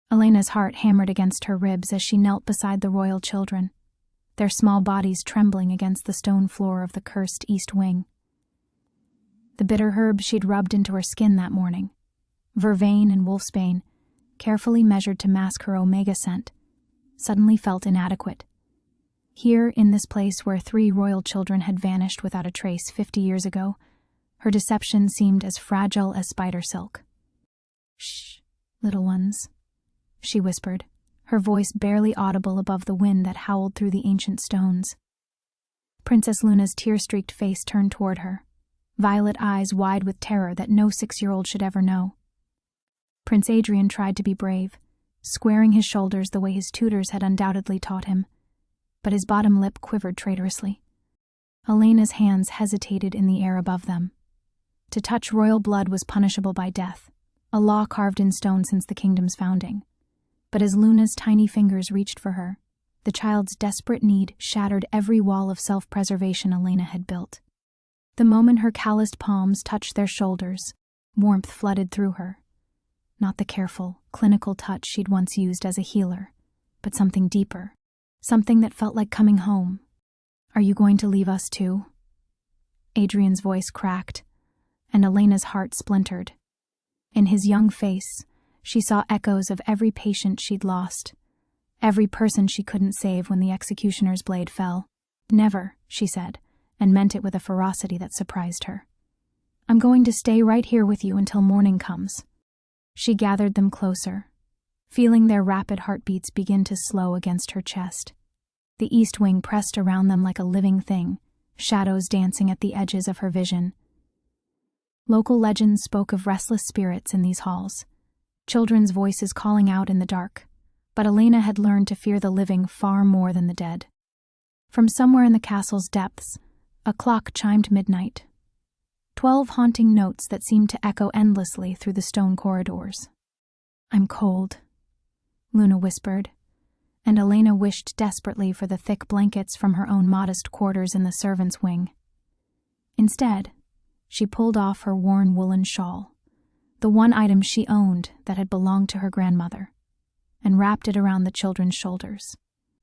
Elena's heart hammered against her ribs as she knelt beside the royal children, their small bodies trembling against the stone floor of the cursed east wing. The bitter herbs she'd rubbed into her skin that morning, vervain and wolfsbane, carefully measured to mask her omega scent, suddenly felt inadequate. Here, in this place where 3 royal children had vanished without a trace 50 years ago, her deception seemed as fragile as spider silk. "Shh, little ones," she whispered, her voice barely audible above the wind that howled through the ancient stones. Princess Luna's tear-streaked face turned toward her, violet eyes wide with terror that no 6-year-old should ever know. Prince Adrian tried to be brave, squaring his shoulders the way his tutors had undoubtedly taught him, but his bottom lip quivered traitorously. Elena's hands hesitated in the air above them. To touch royal blood was punishable by death, a law carved in stone since the kingdom's founding. But as Luna's tiny fingers reached for her, the child's desperate need shattered every wall of self-preservation Elena had built. The moment her calloused palms touched their shoulders, warmth flooded through her. Not the careful, clinical touch she'd once used as a healer, but something deeper, something that felt like coming home. "Are you going to leave us too?" Adrian's voice cracked, and Elena's heart splintered. In his young face, she saw echoes of every patient she'd lost, every person she couldn't save when the executioner's blade fell. "Never," she said, and meant it with a ferocity that surprised her. "I'm going to stay right here with you until morning comes." She gathered them closer, feeling their rapid heartbeats begin to slow against her chest. The east wing pressed around them like a living thing, shadows dancing at the edges of her vision. Local legends spoke of restless spirits in these halls, children's voices calling out in the dark, but Elena had learned to fear the living far more than the dead. From somewhere in the castle's depths, a clock chimed midnight. 12 haunting notes that seemed to echo endlessly through the stone corridors. "I'm cold," Luna whispered, and Elena wished desperately for the thick blankets from her own modest quarters in the servants' wing. Instead, she pulled off her worn woolen shawl, the one item she owned that had belonged to her grandmother, and wrapped it around the children's shoulders.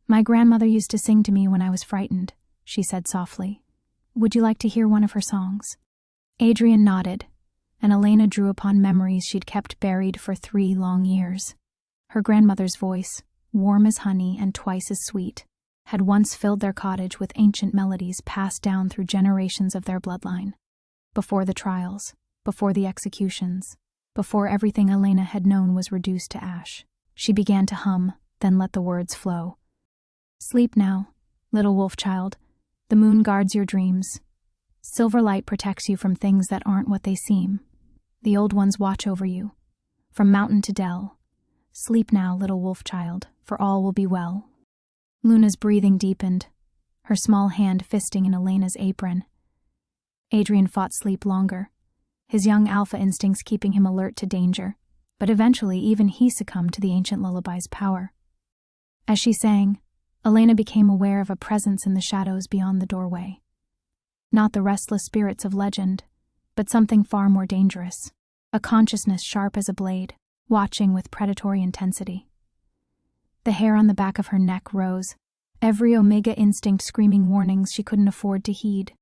"My grandmother used to sing to me when I was frightened," she said softly. "Would you like to hear one of her songs?" Adrian nodded, and Elena drew upon memories she'd kept buried for 3 long years. Her grandmother's voice, warm as honey and twice as sweet, had once filled their cottage with ancient melodies passed down through generations of their bloodline. Before the trials, before the executions, before everything Elena had known was reduced to ash, she began to hum, then let the words flow. "Sleep now, little wolf child. The moon guards your dreams. Silver light protects you from things that aren't what they seem. The old ones watch over you, from mountain to dell. Sleep now, little wolf child, for all will be well." Luna's breathing deepened, her small hand fisting in Elena's apron. Adrian fought sleep longer, his young alpha instincts keeping him alert to danger, but eventually even he succumbed to the ancient lullaby's power. As she sang, Elena became aware of a presence in the shadows beyond the doorway. Not the restless spirits of legend, but something far more dangerous, a consciousness sharp as a blade, watching with predatory intensity. The hair on the back of her neck rose, every omega instinct screaming warnings she couldn't afford to heed.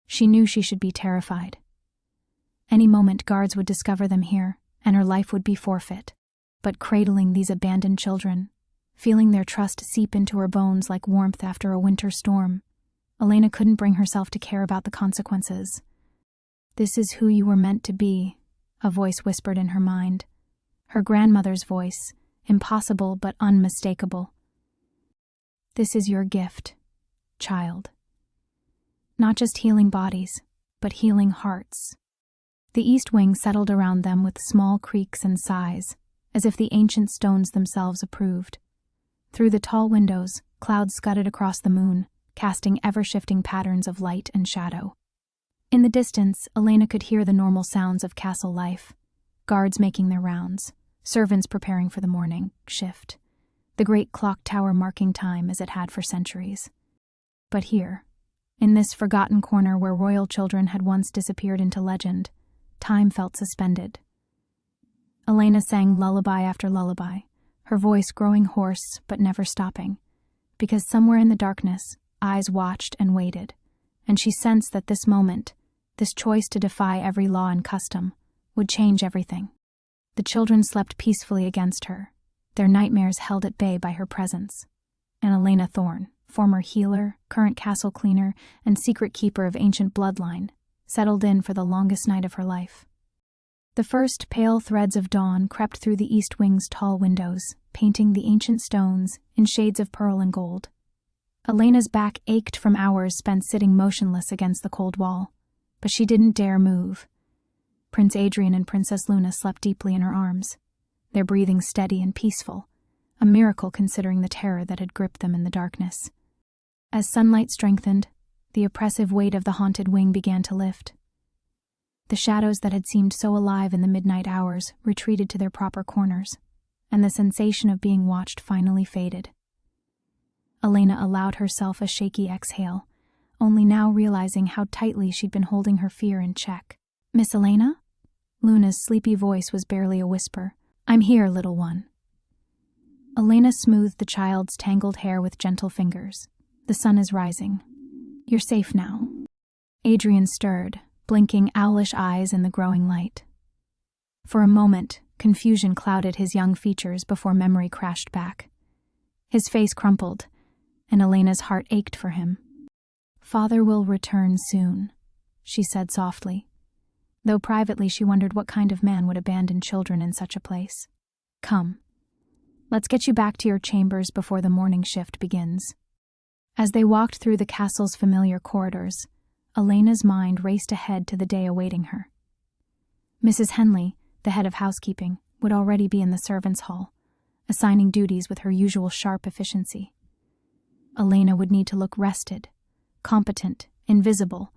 She knew she should be terrified. Any moment guards would discover them here, and her life would be forfeit. But cradling these abandoned children, feeling their trust seep into her bones like warmth after a winter storm, Elena couldn't bring herself to care about the consequences. "This is who you were meant to be," a voice whispered in her mind. Her grandmother's voice, impossible but unmistakable. "This is your gift, child." Not just healing bodies, but healing hearts. The east wing settled around them with small creaks and sighs, as if the ancient stones themselves approved. Through the tall windows, clouds scudded across the moon, casting ever-shifting patterns of light and shadow. In the distance, Elena could hear the normal sounds of castle life, guards making their rounds, servants preparing for the morning shift, the great clock tower marking time as it had for centuries. But here, in this forgotten corner where royal children had once disappeared into legend, time felt suspended. Elena sang lullaby after lullaby, her voice growing hoarse but never stopping, because somewhere in the darkness, eyes watched and waited, and she sensed that this moment, this choice to defy every law and custom, would change everything. The children slept peacefully against her, their nightmares held at bay by her presence. And Elena Thorne, former healer, current castle cleaner, and secret keeper of ancient bloodline, settled in for the longest night of her life. The first pale threads of dawn crept through the east wing's tall windows, painting the ancient stones in shades of pearl and gold. Elena's back ached from hours spent sitting motionless against the cold wall, but she didn't dare move. Prince Adrian and Princess Luna slept deeply in her arms, their breathing steady and peaceful, a miracle considering the terror that had gripped them in the darkness. As sunlight strengthened, the oppressive weight of the haunted wing began to lift. The shadows that had seemed so alive in the midnight hours retreated to their proper corners, and the sensation of being watched finally faded. Elena allowed herself a shaky exhale, only now realizing how tightly she'd been holding her fear in check. "Miss Elena?" Luna's sleepy voice was barely a whisper. "I'm here, little one." Elena smoothed the child's tangled hair with gentle fingers. "The sun is rising. You're safe now." Adrian stirred, blinking owlish eyes in the growing light. For a moment, confusion clouded his young features before memory crashed back. His face crumpled, and Elena's heart ached for him. "Father will return soon," she said softly, though privately she wondered what kind of man would abandon children in such a place. "Come, let's get you back to your chambers before the morning shift begins." As they walked through the castle's familiar corridors, Elena's mind raced ahead to the day awaiting her. Mrs. Henley, the head of housekeeping, would already be in the servants' hall, assigning duties with her usual sharp efficiency. Elena would need to look rested, competent, invisible,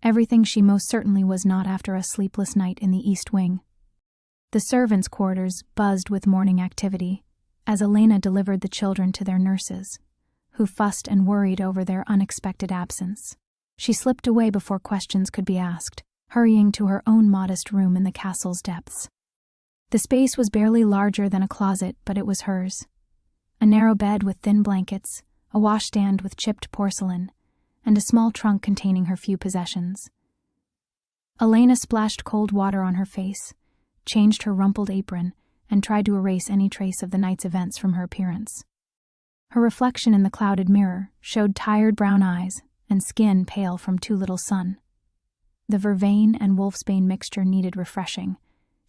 everything she most certainly was not after a sleepless night in the East Wing. The servants' quarters buzzed with morning activity as Elena delivered the children to their nurses, who fussed and worried over their unexpected absence. She slipped away before questions could be asked, hurrying to her own modest room in the castle's depths. The space was barely larger than a closet, but it was hers. A narrow bed with thin blankets, a washstand with chipped porcelain, and a small trunk containing her few possessions. Elena splashed cold water on her face, changed her rumpled apron, and tried to erase any trace of the night's events from her appearance. Her reflection in the clouded mirror showed tired brown eyes and skin pale from too little sun. The vervain and wolfsbane mixture needed refreshing.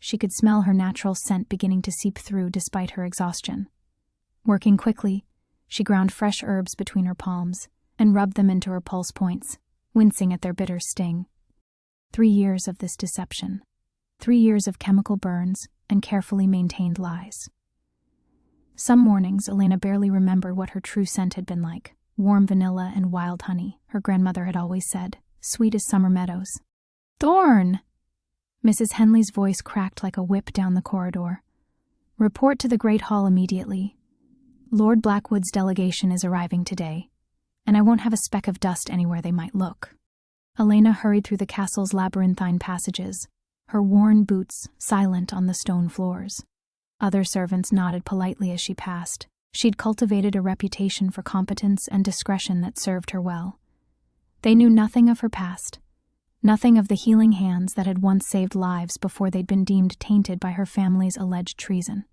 She could smell her natural scent beginning to seep through despite her exhaustion. Working quickly, she ground fresh herbs between her palms and rubbed them into her pulse points, wincing at their bitter sting. 3 years of this deception. 3 years of chemical burns and carefully maintained lies. Some mornings, Elena barely remembered what her true scent had been like. Warm vanilla and wild honey, her grandmother had always said, sweet as summer meadows. "Thorne!" Mrs. Henley's voice cracked like a whip down the corridor. "Report to the Great Hall immediately. Lord Blackwood's delegation is arriving today, and I won't have a speck of dust anywhere they might look." Elena hurried through the castle's labyrinthine passages, her worn boots silent on the stone floors. Other servants nodded politely as she passed. She'd cultivated a reputation for competence and discretion that served her well. They knew nothing of her past, nothing of the healing hands that had once saved lives before they'd been deemed tainted by her family's alleged treason.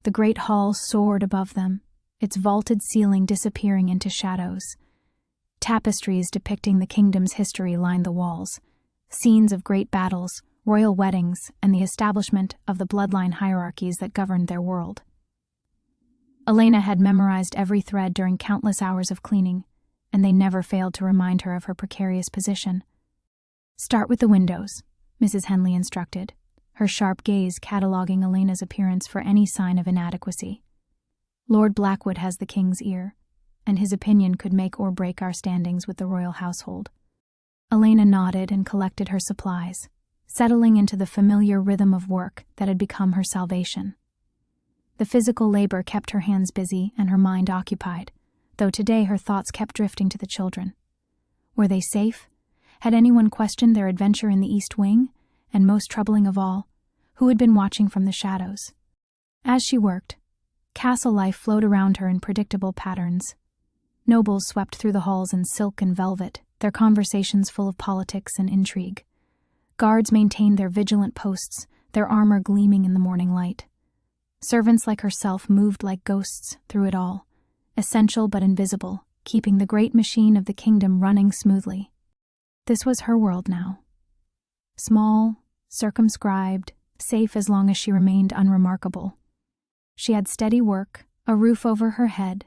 The great hall soared above them, its vaulted ceiling disappearing into shadows. Tapestries depicting the kingdom's history lined the walls, scenes of great battles, royal weddings, and the establishment of the bloodline hierarchies that governed their world. Elena had memorized every thread during countless hours of cleaning, and they never failed to remind her of her precarious position. "Start with the windows," Mrs. Henley instructed, her sharp gaze cataloging Elena's appearance for any sign of inadequacy. "Lord Blackwood has the king's ear, and his opinion could make or break our standings with the royal household." Elena nodded and collected her supplies, settling into the familiar rhythm of work that had become her salvation. The physical labor kept her hands busy and her mind occupied, though today her thoughts kept drifting to the children. Were they safe? Had anyone questioned their adventure in the East Wing? And most troubling of all, who had been watching from the shadows? As she worked, Castle life flowed around her in predictable patterns. Nobles swept through the halls in silk and velvet, their conversations full of politics and intrigue. Guards maintained their vigilant posts, their armor gleaming in the morning light. Servants like herself moved like ghosts through it all, essential but invisible, keeping the great machine of the kingdom running smoothly. This was her world now. Small, circumscribed, safe as long as she remained unremarkable. She had steady work, a roof over her head,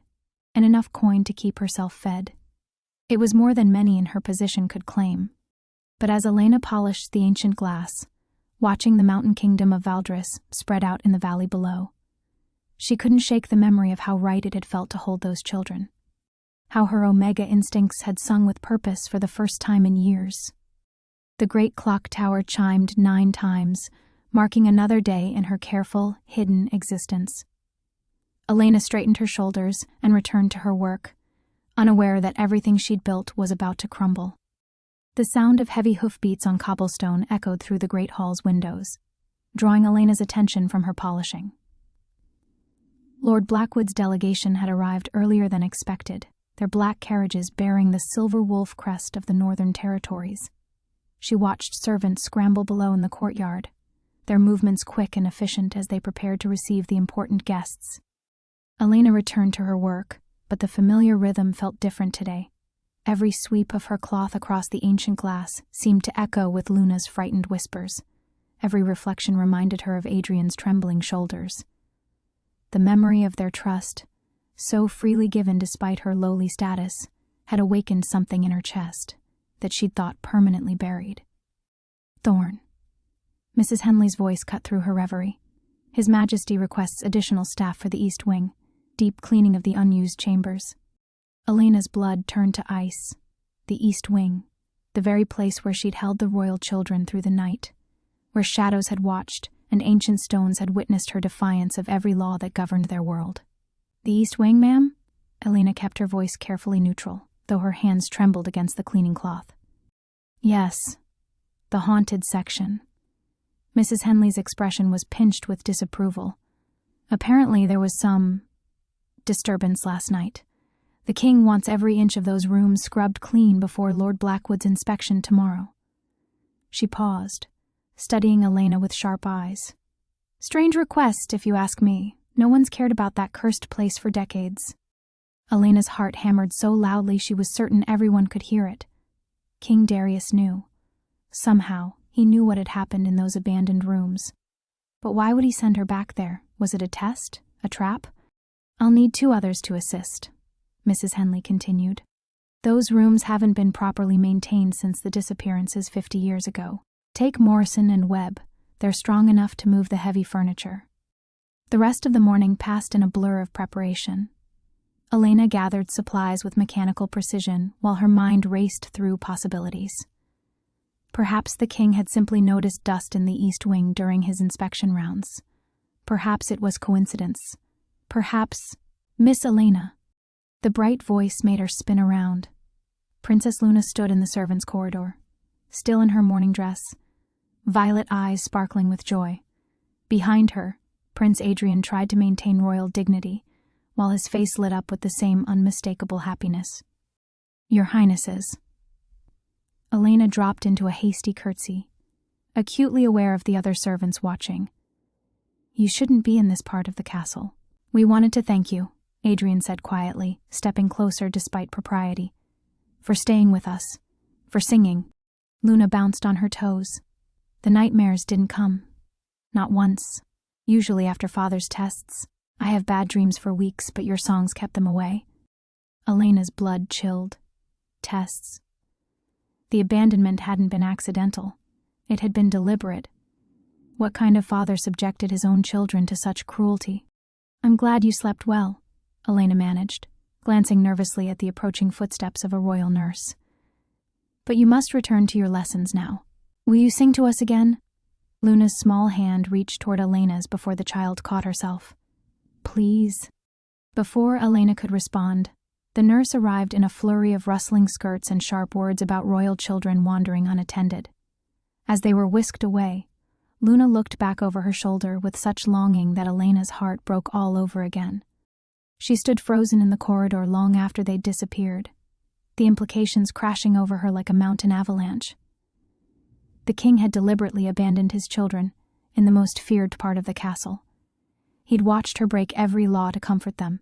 and enough coin to keep herself fed. It was more than many in her position could claim. But as Elena polished the ancient glass, watching the mountain kingdom of Valdris spread out in the valley below, she couldn't shake the memory of how right it had felt to hold those children. How her omega instincts had sung with purpose for the first time in years. The great clock tower chimed 9 times, marking another day in her careful, hidden existence. Elena straightened her shoulders and returned to her work, unaware that everything she'd built was about to crumble. The sound of heavy hoofbeats on cobblestone echoed through the great hall's windows, drawing Elena's attention from her polishing. Lord Blackwood's delegation had arrived earlier than expected, their black carriages bearing the silver wolf crest of the Northern Territories. She watched servants scramble below in the courtyard, their movements quick and efficient as they prepared to receive the important guests. Elena returned to her work, but the familiar rhythm felt different today. Every sweep of her cloth across the ancient glass seemed to echo with Luna's frightened whispers. Every reflection reminded her of Adrian's trembling shoulders. The memory of their trust, so freely given despite her lowly status, had awakened something in her chest that she'd thought permanently buried. Thorne. Mrs. Henley's voice cut through her reverie. His Majesty requests additional staff for the East Wing, deep cleaning of the unused chambers. Elena's blood turned to ice. The East Wing, the very place where she'd held the royal children through the night, where shadows had watched and ancient stones had witnessed her defiance of every law that governed their world. The East Wing, ma'am? Elena kept her voice carefully neutral, though her hands trembled against the cleaning cloth. Yes, the haunted section. Mrs. Henley's expression was pinched with disapproval. Apparently there was some disturbance last night. The king wants every inch of those rooms scrubbed clean before Lord Blackwood's inspection tomorrow. She paused, studying Elena with sharp eyes. Strange request, if you ask me. No one's cared about that cursed place for decades. Elena's heart hammered so loudly she was certain everyone could hear it. King Darius knew. Somehow, he knew what had happened in those abandoned rooms. But why would he send her back there? Was it a test? A trap? I'll need 2 others to assist, Mrs. Henley continued. Those rooms haven't been properly maintained since the disappearances 50 years ago. Take Morrison and Webb. They're strong enough to move the heavy furniture. The rest of the morning passed in a blur of preparation. Elena gathered supplies with mechanical precision while her mind raced through possibilities. Perhaps the king had simply noticed dust in the East Wing during his inspection rounds. Perhaps it was coincidence. Perhaps Miss Elena. The bright voice made her spin around. Princess Luna stood in the servants' corridor, still in her morning dress, violet eyes sparkling with joy. Behind her, Prince Adrian tried to maintain royal dignity, while his face lit up with the same unmistakable happiness. Your Highnesses. Elena dropped into a hasty curtsy, acutely aware of the other servants watching. You shouldn't be in this part of the castle. We wanted to thank you, Adrian said quietly, stepping closer despite propriety. For staying with us. For singing. Luna bounced on her toes. The nightmares didn't come. Not once. Usually after Father's tests. I have bad dreams for weeks, but your songs kept them away. Elena's blood chilled. Tests. The abandonment hadn't been accidental. It had been deliberate. What kind of father subjected his own children to such cruelty? I'm glad you slept well, Elena managed, glancing nervously at the approaching footsteps of a royal nurse. But you must return to your lessons now. Will you sing to us again? Luna's small hand reached toward Elena's before the child caught herself. Please. Before Elena could respond, the nurse arrived in a flurry of rustling skirts and sharp words about royal children wandering unattended. As they were whisked away, Luna looked back over her shoulder with such longing that Elena's heart broke all over again. She stood frozen in the corridor long after they'd disappeared, the implications crashing over her like a mountain avalanche. The king had deliberately abandoned his children in the most feared part of the castle. He'd watched her break every law to comfort them,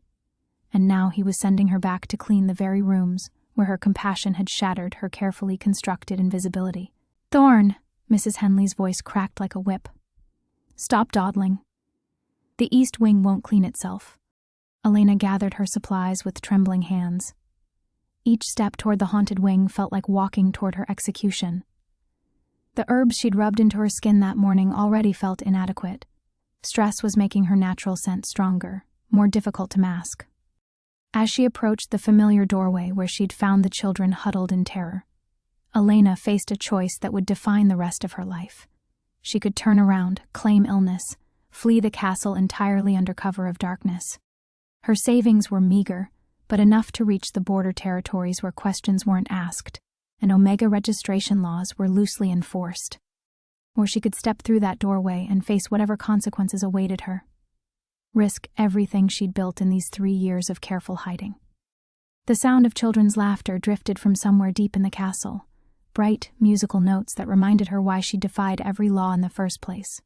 and now he was sending her back to clean the very rooms where her compassion had shattered her carefully constructed invisibility. "Thorne!" Mrs. Henley's voice cracked like a whip. "Stop dawdling. The east wing won't clean itself." Elena gathered her supplies with trembling hands. Each step toward the haunted wing felt like walking toward her execution. The herbs she'd rubbed into her skin that morning already felt inadequate. Stress was making her natural scent stronger, more difficult to mask. As she approached the familiar doorway where she'd found the children huddled in terror, Elena faced a choice that would define the rest of her life. She could turn around, claim illness, flee the castle entirely under cover of darkness. Her savings were meager, but enough to reach the border territories where questions weren't asked, and Omega registration laws were loosely enforced. Or she could step through that doorway and face whatever consequences awaited her. Risk everything she'd built in these 3 years of careful hiding. The sound of children's laughter drifted from somewhere deep in the castle, bright, musical notes that reminded her why she defied every law in the first place.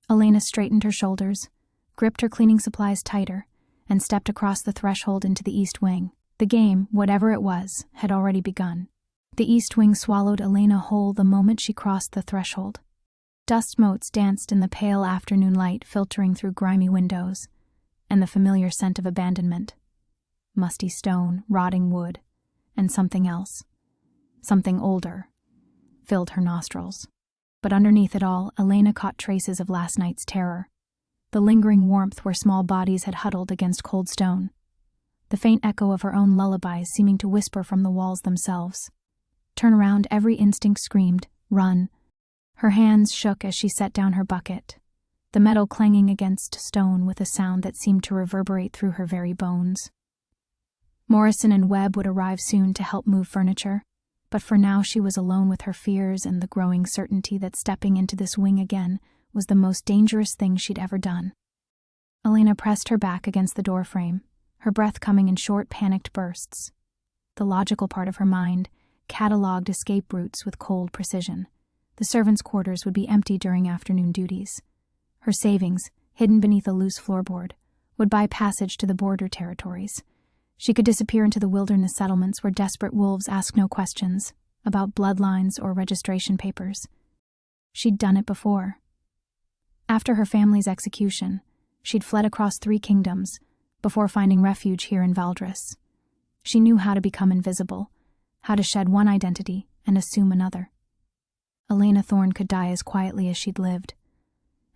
Elena straightened her shoulders, gripped her cleaning supplies tighter, and stepped across the threshold into the east wing. The game, whatever it was, had already begun. The east wing swallowed Elena whole the moment she crossed the threshold. Dust motes danced in the pale afternoon light filtering through grimy windows, and the familiar scent of abandonment. Musty stone, rotting wood, and something else, something older, filled her nostrils. But underneath it all, Elena caught traces of last night's terror. The lingering warmth where small bodies had huddled against cold stone. The faint echo of her own lullabies seeming to whisper from the walls themselves. Turn around, every instinct screamed, run. Her hands shook as she set down her bucket, the metal clanging against stone with a sound that seemed to reverberate through her very bones. Morrison and Webb would arrive soon to help move furniture, but for now she was alone with her fears and the growing certainty that stepping into this wing again was the most dangerous thing she'd ever done. Elena pressed her back against the doorframe, her breath coming in short, panicked bursts. The logical part of her mind catalogued escape routes with cold precision. The servants' quarters would be empty during afternoon duties. Her savings, hidden beneath a loose floorboard, would buy passage to the border territories. She could disappear into the wilderness settlements where desperate wolves ask no questions about bloodlines or registration papers. She'd done it before. After her family's execution, she'd fled across 3 kingdoms before finding refuge here in Valdris. She knew how to become invisible, how to shed one identity and assume another. Elena Thorne could die as quietly as she'd lived,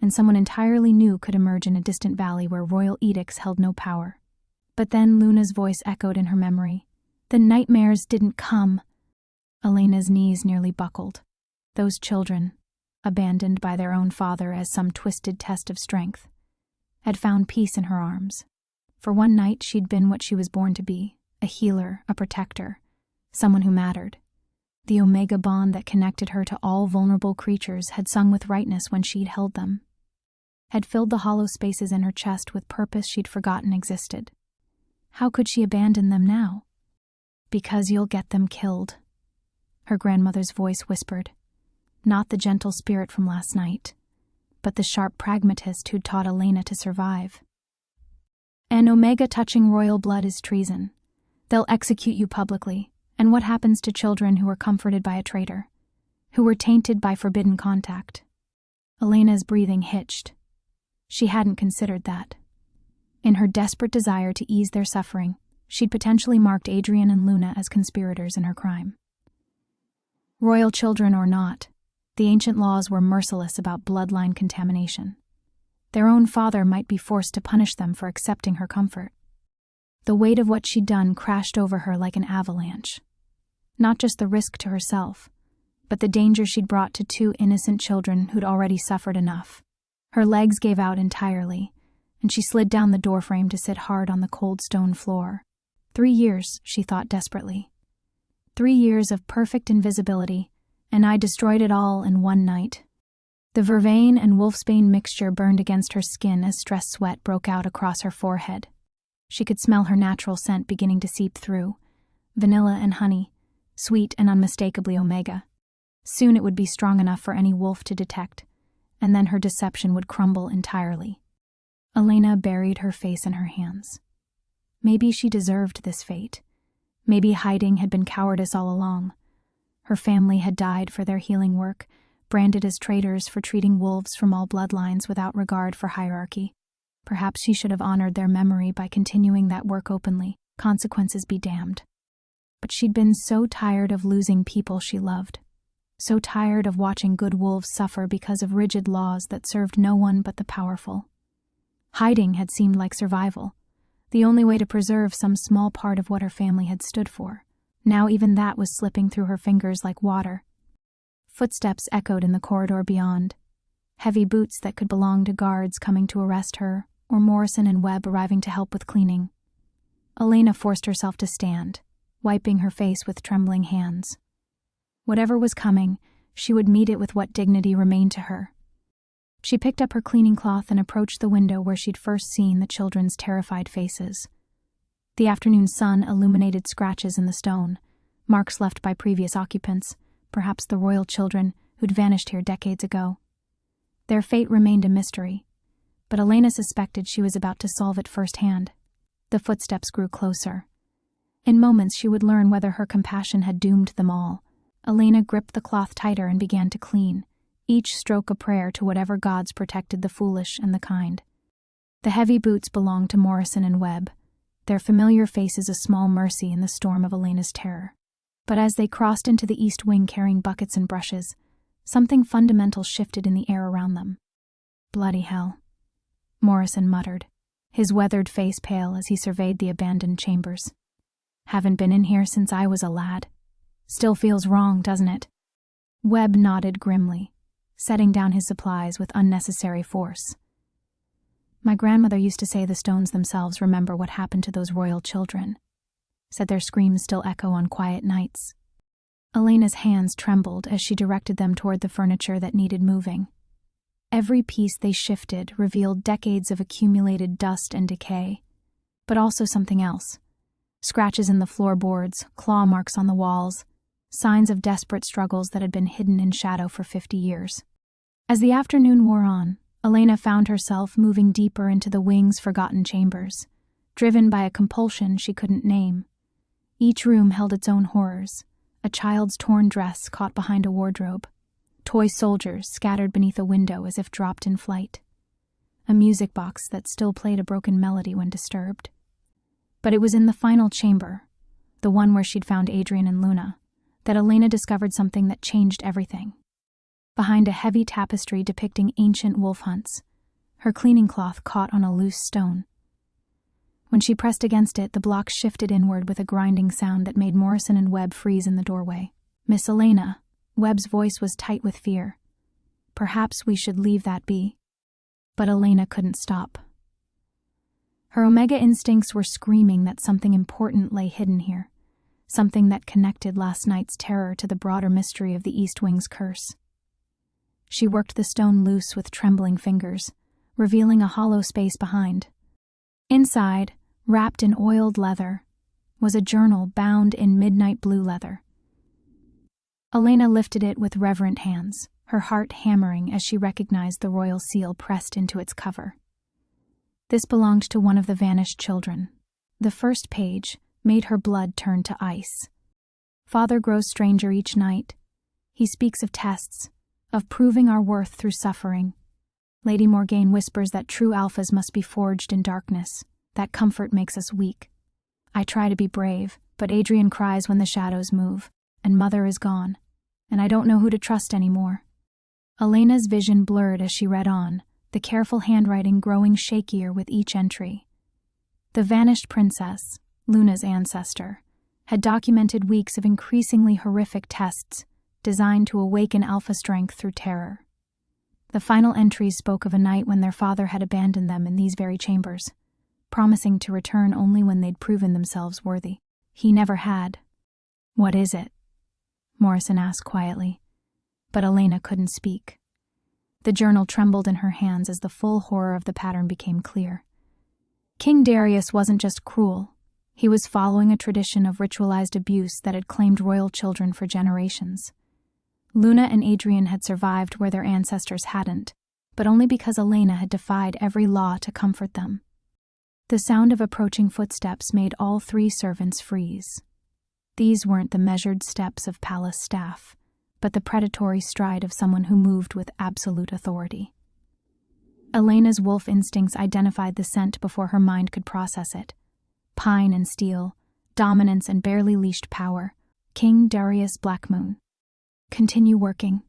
and someone entirely new could emerge in a distant valley where royal edicts held no power. But then Luna's voice echoed in her memory. The nightmares didn't come. Elena's knees nearly buckled. Those children, abandoned by their own father as some twisted test of strength, had found peace in her arms. For one night she'd been what she was born to be, a healer, a protector, someone who mattered. The Omega bond that connected her to all vulnerable creatures had sung with rightness when she'd held them, had filled the hollow spaces in her chest with purpose she'd forgotten existed. How could she abandon them now? "Because you'll get them killed," her grandmother's voice whispered. Not the gentle spirit from last night, but the sharp pragmatist who'd taught Elena to survive. "An Omega touching royal blood is treason. They'll execute you publicly, and what happens to children who were comforted by a traitor, who were tainted by forbidden contact?" Elena's breathing hitched. She hadn't considered that. In her desperate desire to ease their suffering, she'd potentially marked Adrian and Luna as conspirators in her crime. Royal children or not, the ancient laws were merciless about bloodline contamination. Their own father might be forced to punish them for accepting her comfort. The weight of what she'd done crashed over her like an avalanche. Not just the risk to herself, but the danger she'd brought to 2 innocent children who'd already suffered enough. Her legs gave out entirely, and she slid down the doorframe to sit hard on the cold stone floor. 3 years, she thought desperately. 3 years of perfect invisibility, and I destroyed it all in one night. The vervain and wolfsbane mixture burned against her skin as stress sweat broke out across her forehead. She could smell her natural scent beginning to seep through. Vanilla and honey, sweet and unmistakably omega. Soon it would be strong enough for any wolf to detect, and then her deception would crumble entirely. Elena buried her face in her hands. Maybe she deserved this fate. Maybe hiding had been cowardice all along. Her family had died for their healing work, branded as traitors for treating wolves from all bloodlines without regard for hierarchy. Perhaps she should have honored their memory by continuing that work openly, consequences be damned. But she'd been so tired of losing people she loved, so tired of watching good wolves suffer because of rigid laws that served no one but the powerful. Hiding had seemed like survival, the only way to preserve some small part of what her family had stood for. Now even that was slipping through her fingers like water. Footsteps echoed in the corridor beyond, heavy boots that could belong to guards coming to arrest her, or Morrison and Webb arriving to help with cleaning. Elena forced herself to stand, wiping her face with trembling hands. Whatever was coming, she would meet it with what dignity remained to her. She picked up her cleaning cloth and approached the window where she'd first seen the children's terrified faces. The afternoon sun illuminated scratches in the stone, marks left by previous occupants, perhaps the royal children who'd vanished here decades ago. Their fate remained a mystery, but Elena suspected she was about to solve it firsthand. The footsteps grew closer. In moments she would learn whether her compassion had doomed them all. Elena gripped the cloth tighter and began to clean, each stroke a prayer to whatever gods protected the foolish and the kind. The heavy boots belonged to Morrison and Webb, their familiar faces a small mercy in the storm of Elena's terror. But as they crossed into the east wing carrying buckets and brushes, something fundamental shifted in the air around them. "Bloody hell," Morrison muttered, his weathered face pale as he surveyed the abandoned chambers. "Haven't been in here since I was a lad. Still feels wrong, doesn't it?" Webb nodded grimly, setting down his supplies with unnecessary force. "My grandmother used to say the stones themselves remember what happened to those royal children," said their screams still echo on quiet nights. Elena's hands trembled as she directed them toward the furniture that needed moving. Every piece they shifted revealed decades of accumulated dust and decay, but also something else. Scratches in the floorboards, claw marks on the walls, signs of desperate struggles that had been hidden in shadow for 50 years. As the afternoon wore on, Elena found herself moving deeper into the wing's forgotten chambers, driven by a compulsion she couldn't name. Each room held its own horrors: a child's torn dress caught behind a wardrobe, toy soldiers scattered beneath a window as if dropped in flight, a music box that still played a broken melody when disturbed. But it was in the final chamber, the one where she'd found Adrian and Luna, that Elena discovered something that changed everything. Behind a heavy tapestry depicting ancient wolf hunts, her cleaning cloth caught on a loose stone. When she pressed against it, the block shifted inward with a grinding sound that made Morrison and Webb freeze in the doorway. "Miss Elena," Webb's voice was tight with fear. "Perhaps we should leave that be." But Elena couldn't stop. Her omega instincts were screaming that something important lay hidden here, something that connected last night's terror to the broader mystery of the East Wing's curse. She worked the stone loose with trembling fingers, revealing a hollow space behind. Inside, wrapped in oiled leather, was a journal bound in midnight blue leather. Elena lifted it with reverent hands, her heart hammering as she recognized the royal seal pressed into its cover. This belonged to one of the vanished children. The first page made her blood turn to ice. "Father grows stranger each night. He speaks of tests, of proving our worth through suffering. Lady Morgaine whispers that true alphas must be forged in darkness, that comfort makes us weak. I try to be brave, but Adrian cries when the shadows move, and Mother is gone, and I don't know who to trust anymore." Elena's vision blurred as she read on, the careful handwriting growing shakier with each entry. The vanished princess, Luna's ancestor, had documented weeks of increasingly horrific tests designed to awaken alpha strength through terror. The final entries spoke of a night when their father had abandoned them in these very chambers, promising to return only when they'd proven themselves worthy. He never had. "What is it?" Morrison asked quietly, but Elena couldn't speak. The journal trembled in her hands as the full horror of the pattern became clear. King Darius wasn't just cruel. He was following a tradition of ritualized abuse that had claimed royal children for generations. Luna and Adrian had survived where their ancestors hadn't, but only because Elena had defied every law to comfort them. The sound of approaching footsteps made all 3 servants freeze. These weren't the measured steps of palace staff, but the predatory stride of someone who moved with absolute authority. Elena's wolf instincts identified the scent before her mind could process it. Pine and steel, dominance and barely leashed power. King Darius Blackmoon. "Continue working,"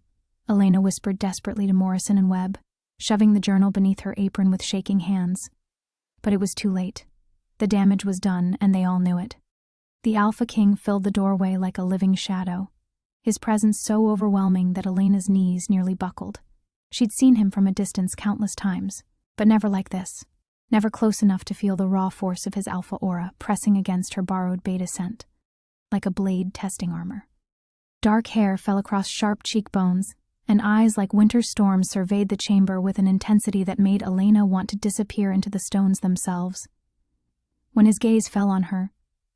Elena whispered desperately to Morrison and Webb, shoving the journal beneath her apron with shaking hands. But it was too late. The damage was done, and they all knew it. The Alpha King filled the doorway like a living shadow, his presence so overwhelming that Elena's knees nearly buckled. She'd seen him from a distance countless times, but never like this. Never close enough to feel the raw force of his alpha aura pressing against her borrowed beta scent, like a blade testing armor. Dark hair fell across sharp cheekbones, and eyes like winter storms surveyed the chamber with an intensity that made Elena want to disappear into the stones themselves. When his gaze fell on her,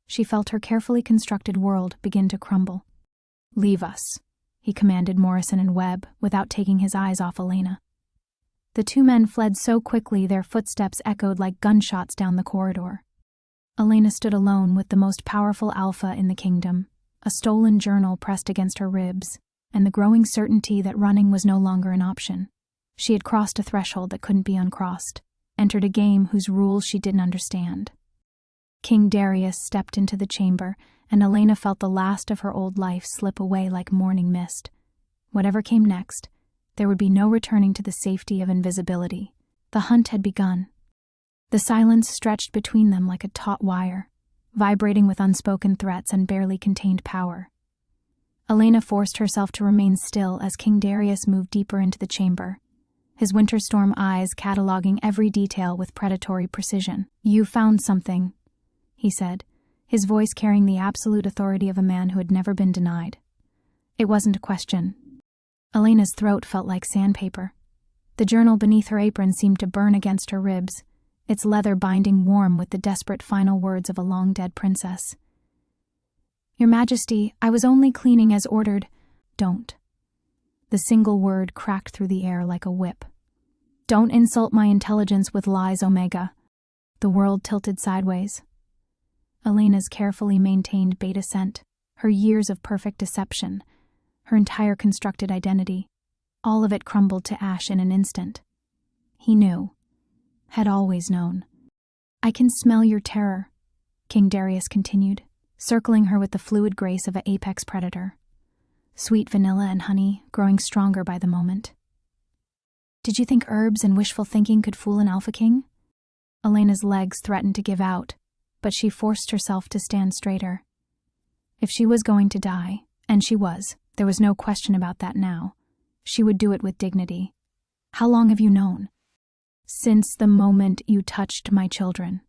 she felt her carefully constructed world begin to crumble. "Leave us," he commanded Morrison and Webb without taking his eyes off Elena. The 2 men fled so quickly their footsteps echoed like gunshots down the corridor. Elena stood alone with the most powerful alpha in the kingdom, a stolen journal pressed against her ribs, and the growing certainty that running was no longer an option. She had crossed a threshold that couldn't be uncrossed, entered a game whose rules she didn't understand. King Darius stepped into the chamber, and Elena felt the last of her old life slip away like morning mist. Whatever came next, there would be no returning to the safety of invisibility. The hunt had begun. The silence stretched between them like a taut wire, vibrating with unspoken threats and barely contained power. Elena forced herself to remain still as King Darius moved deeper into the chamber, his winter storm eyes cataloging every detail with predatory precision. "You found something," he said, his voice carrying the absolute authority of a man who had never been denied. It wasn't a question. Elena's throat felt like sandpaper. The journal beneath her apron seemed to burn against her ribs, its leather binding warm with the desperate final words of a long-dead princess. "Your Majesty, I was only cleaning as ordered." "Don't." The single word cracked through the air like a whip. "Don't insult my intelligence with lies, Omega." The world tilted sideways. Elena's carefully maintained beta scent, her years of perfect deception, her entire constructed identity, all of it crumbled to ash in an instant. He knew. Had always known. "I can smell your terror," King Darius continued, circling her with the fluid grace of an apex predator. Sweet vanilla and honey, growing stronger by the moment. "Did you think herbs and wishful thinking could fool an Alpha King?" Elena's legs threatened to give out, but she forced herself to stand straighter. If she was going to die, and she was, there was no question about that now, she would do it with dignity. "How long have you known?" "Since the moment you touched my children."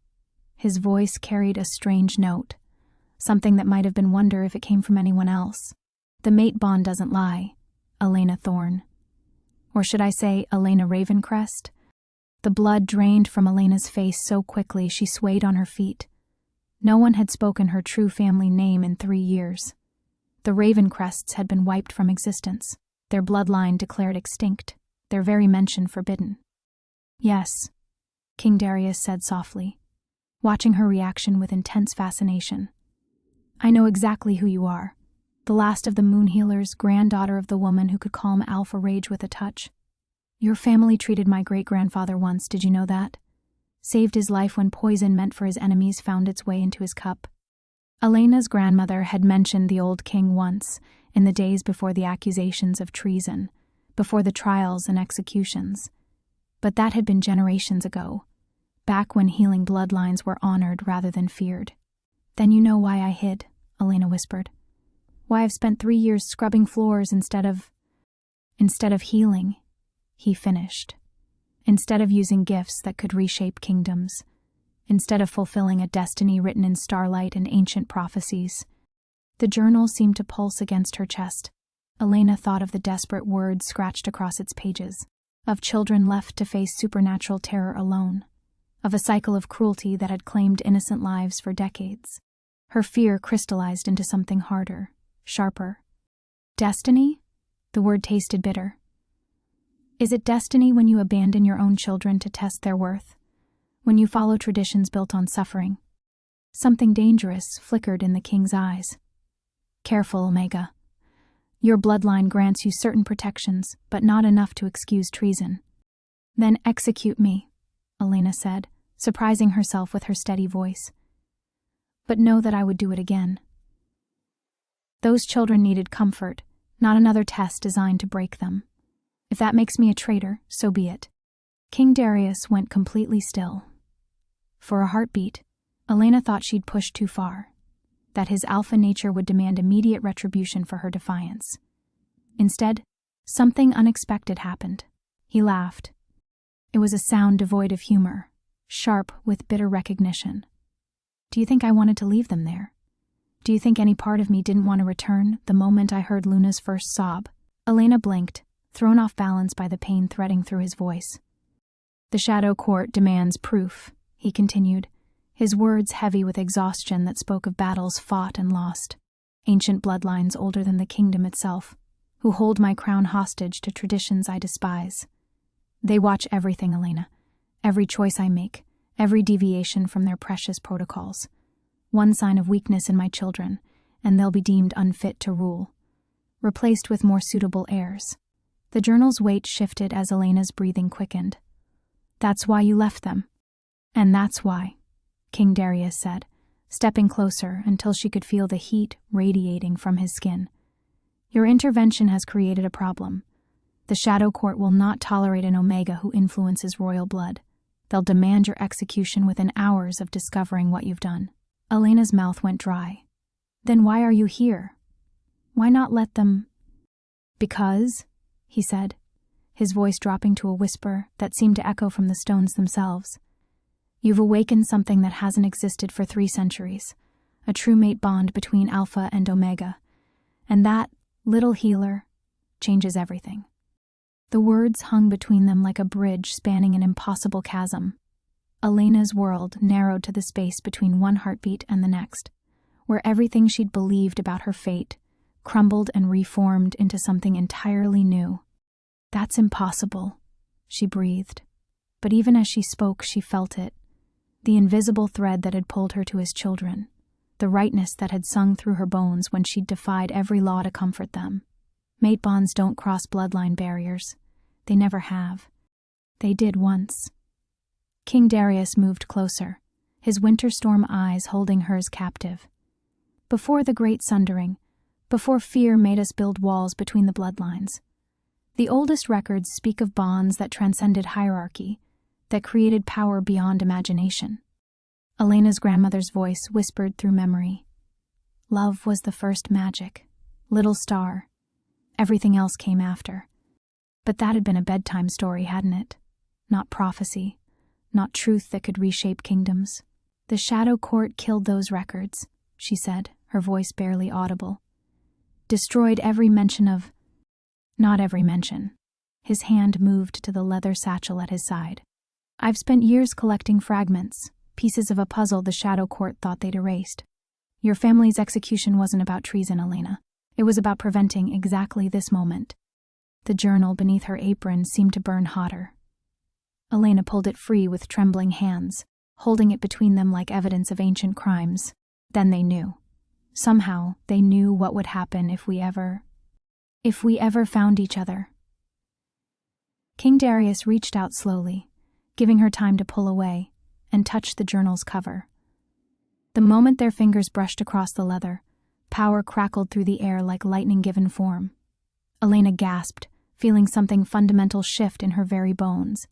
His voice carried a strange note, something that might have been wonder if it came from anyone else. The mate bond doesn't lie, Elena Thorne. Or should I say Elena Ravencrest? The blood drained from Elena's face so quickly she swayed on her feet. No one had spoken her true family name in 3 years. The Ravencrests had been wiped from existence, their bloodline declared extinct, their very mention forbidden. "Yes," King Darius said softly, watching her reaction with intense fascination. "I know exactly who you are. The last of the moon healers, granddaughter of the woman who could calm alpha rage with a touch. Your family treated my great-grandfather once, did you know that? Saved his life when poison meant for his enemies found its way into his cup." Elena's grandmother had mentioned the old king once, in the days before the accusations of treason, before the trials and executions. But that had been generations ago, back when healing bloodlines were honored rather than feared. "Then you know why I hid," Elena whispered. "Why I've spent 3 years scrubbing floors instead of healing," he finished. "Instead of using gifts that could reshape kingdoms. Instead of fulfilling a destiny written in starlight and ancient prophecies." The journal seemed to pulse against her chest. Elena thought of the desperate words scratched across its pages. of children left to face supernatural terror alone, of a cycle of cruelty that had claimed innocent lives for decades. Her fear crystallized into something harder, sharper. Destiny? The word tasted bitter. Is it destiny when you abandon your own children to test their worth? When you follow traditions built on suffering? Something dangerous flickered in the king's eyes. Careful, Omega. Your bloodline grants you certain protections, but not enough to excuse treason. Then execute me, Elena said, surprising herself with her steady voice. But know that I would do it again. Those children needed comfort, not another test designed to break them. If that makes me a traitor, so be it. King Darius went completely still. For a heartbeat, Elena thought she'd pushed too far, that his alpha nature would demand immediate retribution for her defiance. Instead, something unexpected happened. He laughed. It was a sound devoid of humor, sharp with bitter recognition. Do you think I wanted to leave them there? Do you think any part of me didn't want to return the moment I heard Luna's first sob? Elena blinked, thrown off balance by the pain threading through his voice. The Shadow Court demands proof, he continued, his words heavy with exhaustion that spoke of battles fought and lost, ancient bloodlines older than the kingdom itself, who hold my crown hostage to traditions I despise. They watch everything, Elena, every choice I make, every deviation from their precious protocols. One sign of weakness in my children, and they'll be deemed unfit to rule, replaced with more suitable heirs. The journal's weight shifted as Elena's breathing quickened. That's why you left them. And that's why, King Darius said, stepping closer until she could feel the heat radiating from his skin. Your intervention has created a problem. The Shadow Court will not tolerate an Omega who influences royal blood. They'll demand your execution within hours of discovering what you've done. Elena's mouth went dry. Then why are you here? Why not let them... Because, he said, his voice dropping to a whisper that seemed to echo from the stones themselves. You've awakened something that hasn't existed for 3 centuries, a true mate bond between Alpha and Omega. And that, little healer, changes everything. The words hung between them like a bridge spanning an impossible chasm. Elena's world narrowed to the space between one heartbeat and the next, where everything she'd believed about her fate crumbled and reformed into something entirely new. That's impossible, she breathed. But even as she spoke, she felt it. The invisible thread that had pulled her to his children, the rightness that had sung through her bones when she'd defied every law to comfort them. Mate bonds don't cross bloodline barriers. They never have. They did once. King Darius moved closer, his winter storm eyes holding hers captive. Before the great sundering, before fear made us build walls between the bloodlines, the oldest records speak of bonds that transcended hierarchy, that created power beyond imagination. Elena's grandmother's voice whispered through memory. Love was the first magic, little star. Everything else came after. But that had been a bedtime story, hadn't it? Not prophecy, not truth that could reshape kingdoms. The Shadow Court killed those records, she said, her voice barely audible. Destroyed every mention of... Not every mention. His hand moved to the leather satchel at his side. I've spent years collecting fragments, pieces of a puzzle the Shadow Court thought they'd erased. Your family's execution wasn't about treason, Elena. It was about preventing exactly this moment. The journal beneath her apron seemed to burn hotter. Elena pulled it free with trembling hands, holding it between them like evidence of ancient crimes. Then they knew. Somehow, they knew what would happen if we ever found each other. King Darius reached out slowly, giving her time to pull away, and touch the journal's cover. The moment their fingers brushed across the leather, power crackled through the air like lightning-given form. Elena gasped, feeling something fundamental shift in her very bones.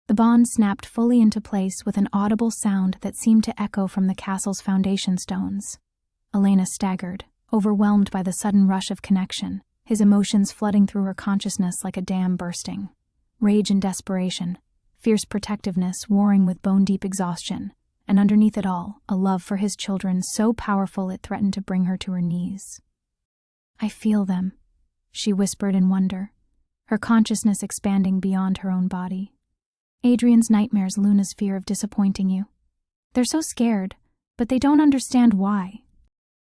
The bond snapped fully into place with an audible sound that seemed to echo from the castle's foundation stones. Elena staggered, overwhelmed by the sudden rush of connection, his emotions flooding through her consciousness like a dam bursting. Rage and desperation, fierce protectiveness warring with bone-deep exhaustion, and underneath it all, a love for his children so powerful it threatened to bring her to her knees. I feel them, she whispered in wonder. her consciousness expanding beyond her own body. Adrian's nightmares, Luna's fear of disappointing you. They're so scared, but they don't understand why.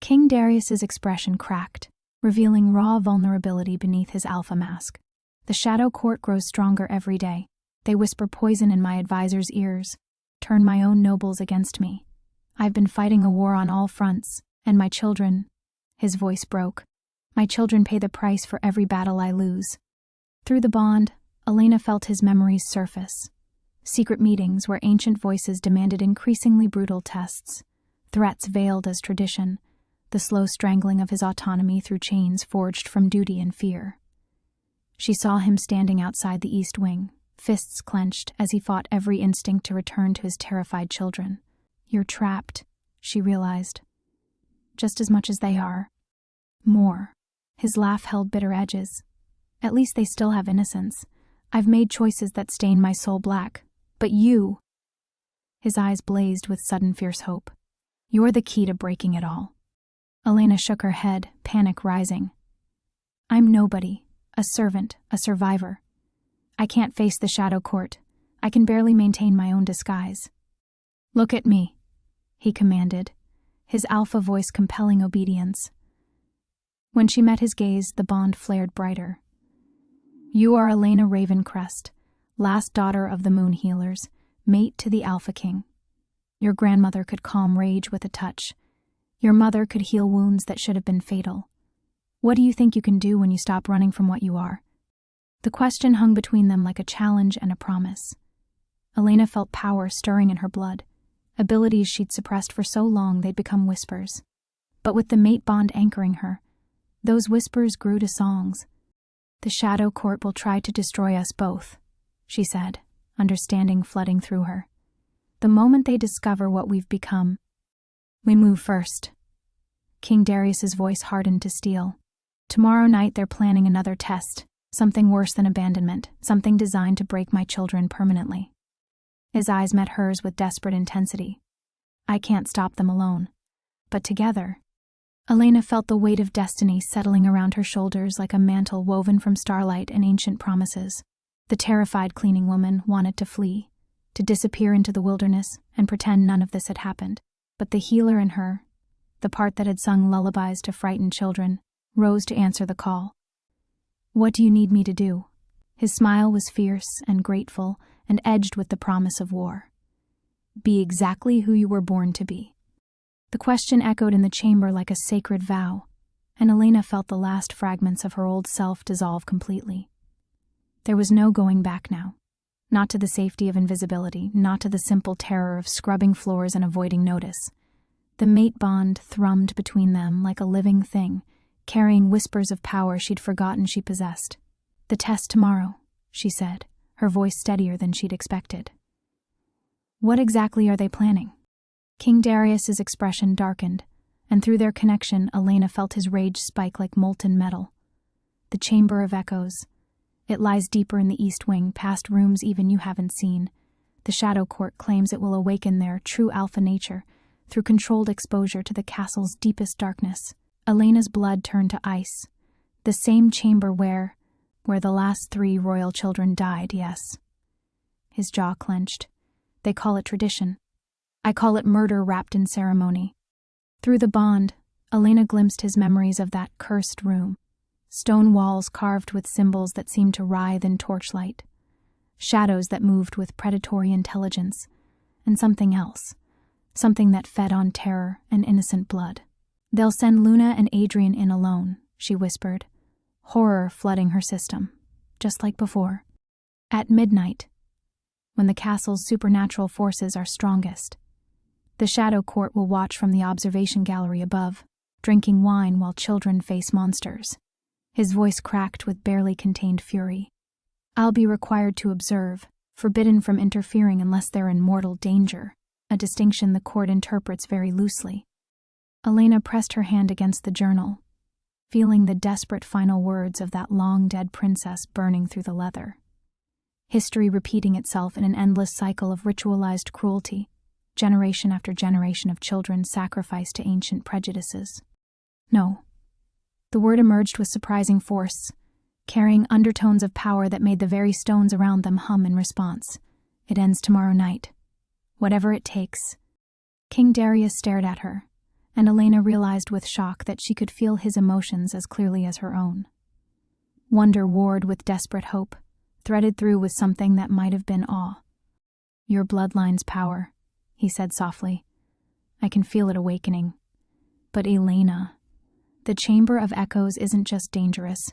King Darius's expression cracked, revealing raw vulnerability beneath his alpha mask. The shadow court grows stronger every day. They whisper poison in my advisor's ears, turn my own nobles against me. I've been fighting a war on all fronts, and my children— His voice broke. My children pay the price for every battle I lose. Through the bond, Elena felt his memories surface. Secret meetings where ancient voices demanded increasingly brutal tests, threats veiled as tradition, the slow strangling of his autonomy through chains forged from duty and fear. She saw him standing outside the East Wing, fists clenched as he fought every instinct to return to his terrified children. You're trapped, she realized. Just as much as they are. More. His laugh held bitter edges. At least they still have innocence. I've made choices that stain my soul black. But you— His eyes blazed with sudden fierce hope. You're the key to breaking it all. Elena shook her head, panic rising. I'm nobody, a servant, a survivor. I can't face the shadow court. I can barely maintain my own disguise. Look at me, he commanded, his alpha voice compelling obedience. When she met his gaze, the bond flared brighter. You are Elena Ravencrest, last daughter of the Moon Healers, mate to the Alpha King. Your grandmother could calm rage with a touch. Your mother could heal wounds that should have been fatal. What do you think you can do when you stop running from what you are? The question hung between them like a challenge and a promise. Elena felt power stirring in her blood, abilities she'd suppressed for so long they'd become whispers. But with the mate bond anchoring her, those whispers grew to songs. The Shadow Court will try to destroy us both, she said, understanding flooding through her. The moment they discover what we've become, we move first. King Darius's voice hardened to steel. Tomorrow night they're planning another test, something worse than abandonment, something designed to break my children permanently. His eyes met hers with desperate intensity. I can't stop them alone. But together— Elena felt the weight of destiny settling around her shoulders like a mantle woven from starlight and ancient promises. The terrified cleaning woman wanted to flee, to disappear into the wilderness and pretend none of this had happened. But the healer in her, the part that had sung lullabies to frightened children, rose to answer the call. What do you need me to do? His smile was fierce and grateful and edged with the promise of war. Be exactly who you were born to be. The question echoed in the chamber like a sacred vow, and Elena felt the last fragments of her old self dissolve completely. There was no going back now. Not to the safety of invisibility, not to the simple terror of scrubbing floors and avoiding notice. The mate bond thrummed between them like a living thing, carrying whispers of power she'd forgotten she possessed. The test tomorrow, she said, her voice steadier than she'd expected. What exactly are they planning? King Darius's expression darkened, and through their connection, Elena felt his rage spike like molten metal. The Chamber of Echoes. It lies deeper in the East Wing, past rooms even you haven't seen. The Shadow Court claims it will awaken their true alpha nature through controlled exposure to the castle's deepest darkness. Elena's blood turned to ice. The same chamber where the last 3 royal children died, yes. His jaw clenched. They call it tradition. I call it murder wrapped in ceremony. Through the bond, Elena glimpsed his memories of that cursed room. Stone walls carved with symbols that seemed to writhe in torchlight. Shadows that moved with predatory intelligence. And something else. Something that fed on terror and innocent blood. They'll send Luna and Adrian in alone, she whispered, horror flooding her system, just like before. At midnight, when the castle's supernatural forces are strongest, the Shadow Court will watch from the observation gallery above, drinking wine while children face monsters. His voice cracked with barely contained fury. I'll be required to observe, forbidden from interfering unless they're in mortal danger, a distinction the court interprets very loosely. Elena pressed her hand against the journal, feeling the desperate final words of that long-dead princess burning through the leather. History repeating itself in an endless cycle of ritualized cruelty, generation after generation of children sacrificed to ancient prejudices. No. The word emerged with surprising force, carrying undertones of power that made the very stones around them hum in response. "It ends tomorrow night. Whatever it takes." King Darius stared at her, and Elena realized with shock that she could feel his emotions as clearly as her own. Wonder warred with desperate hope, threaded through with something that might have been awe. "Your bloodline's power," he said softly. "I can feel it awakening. But Elena, the Chamber of Echoes isn't just dangerous.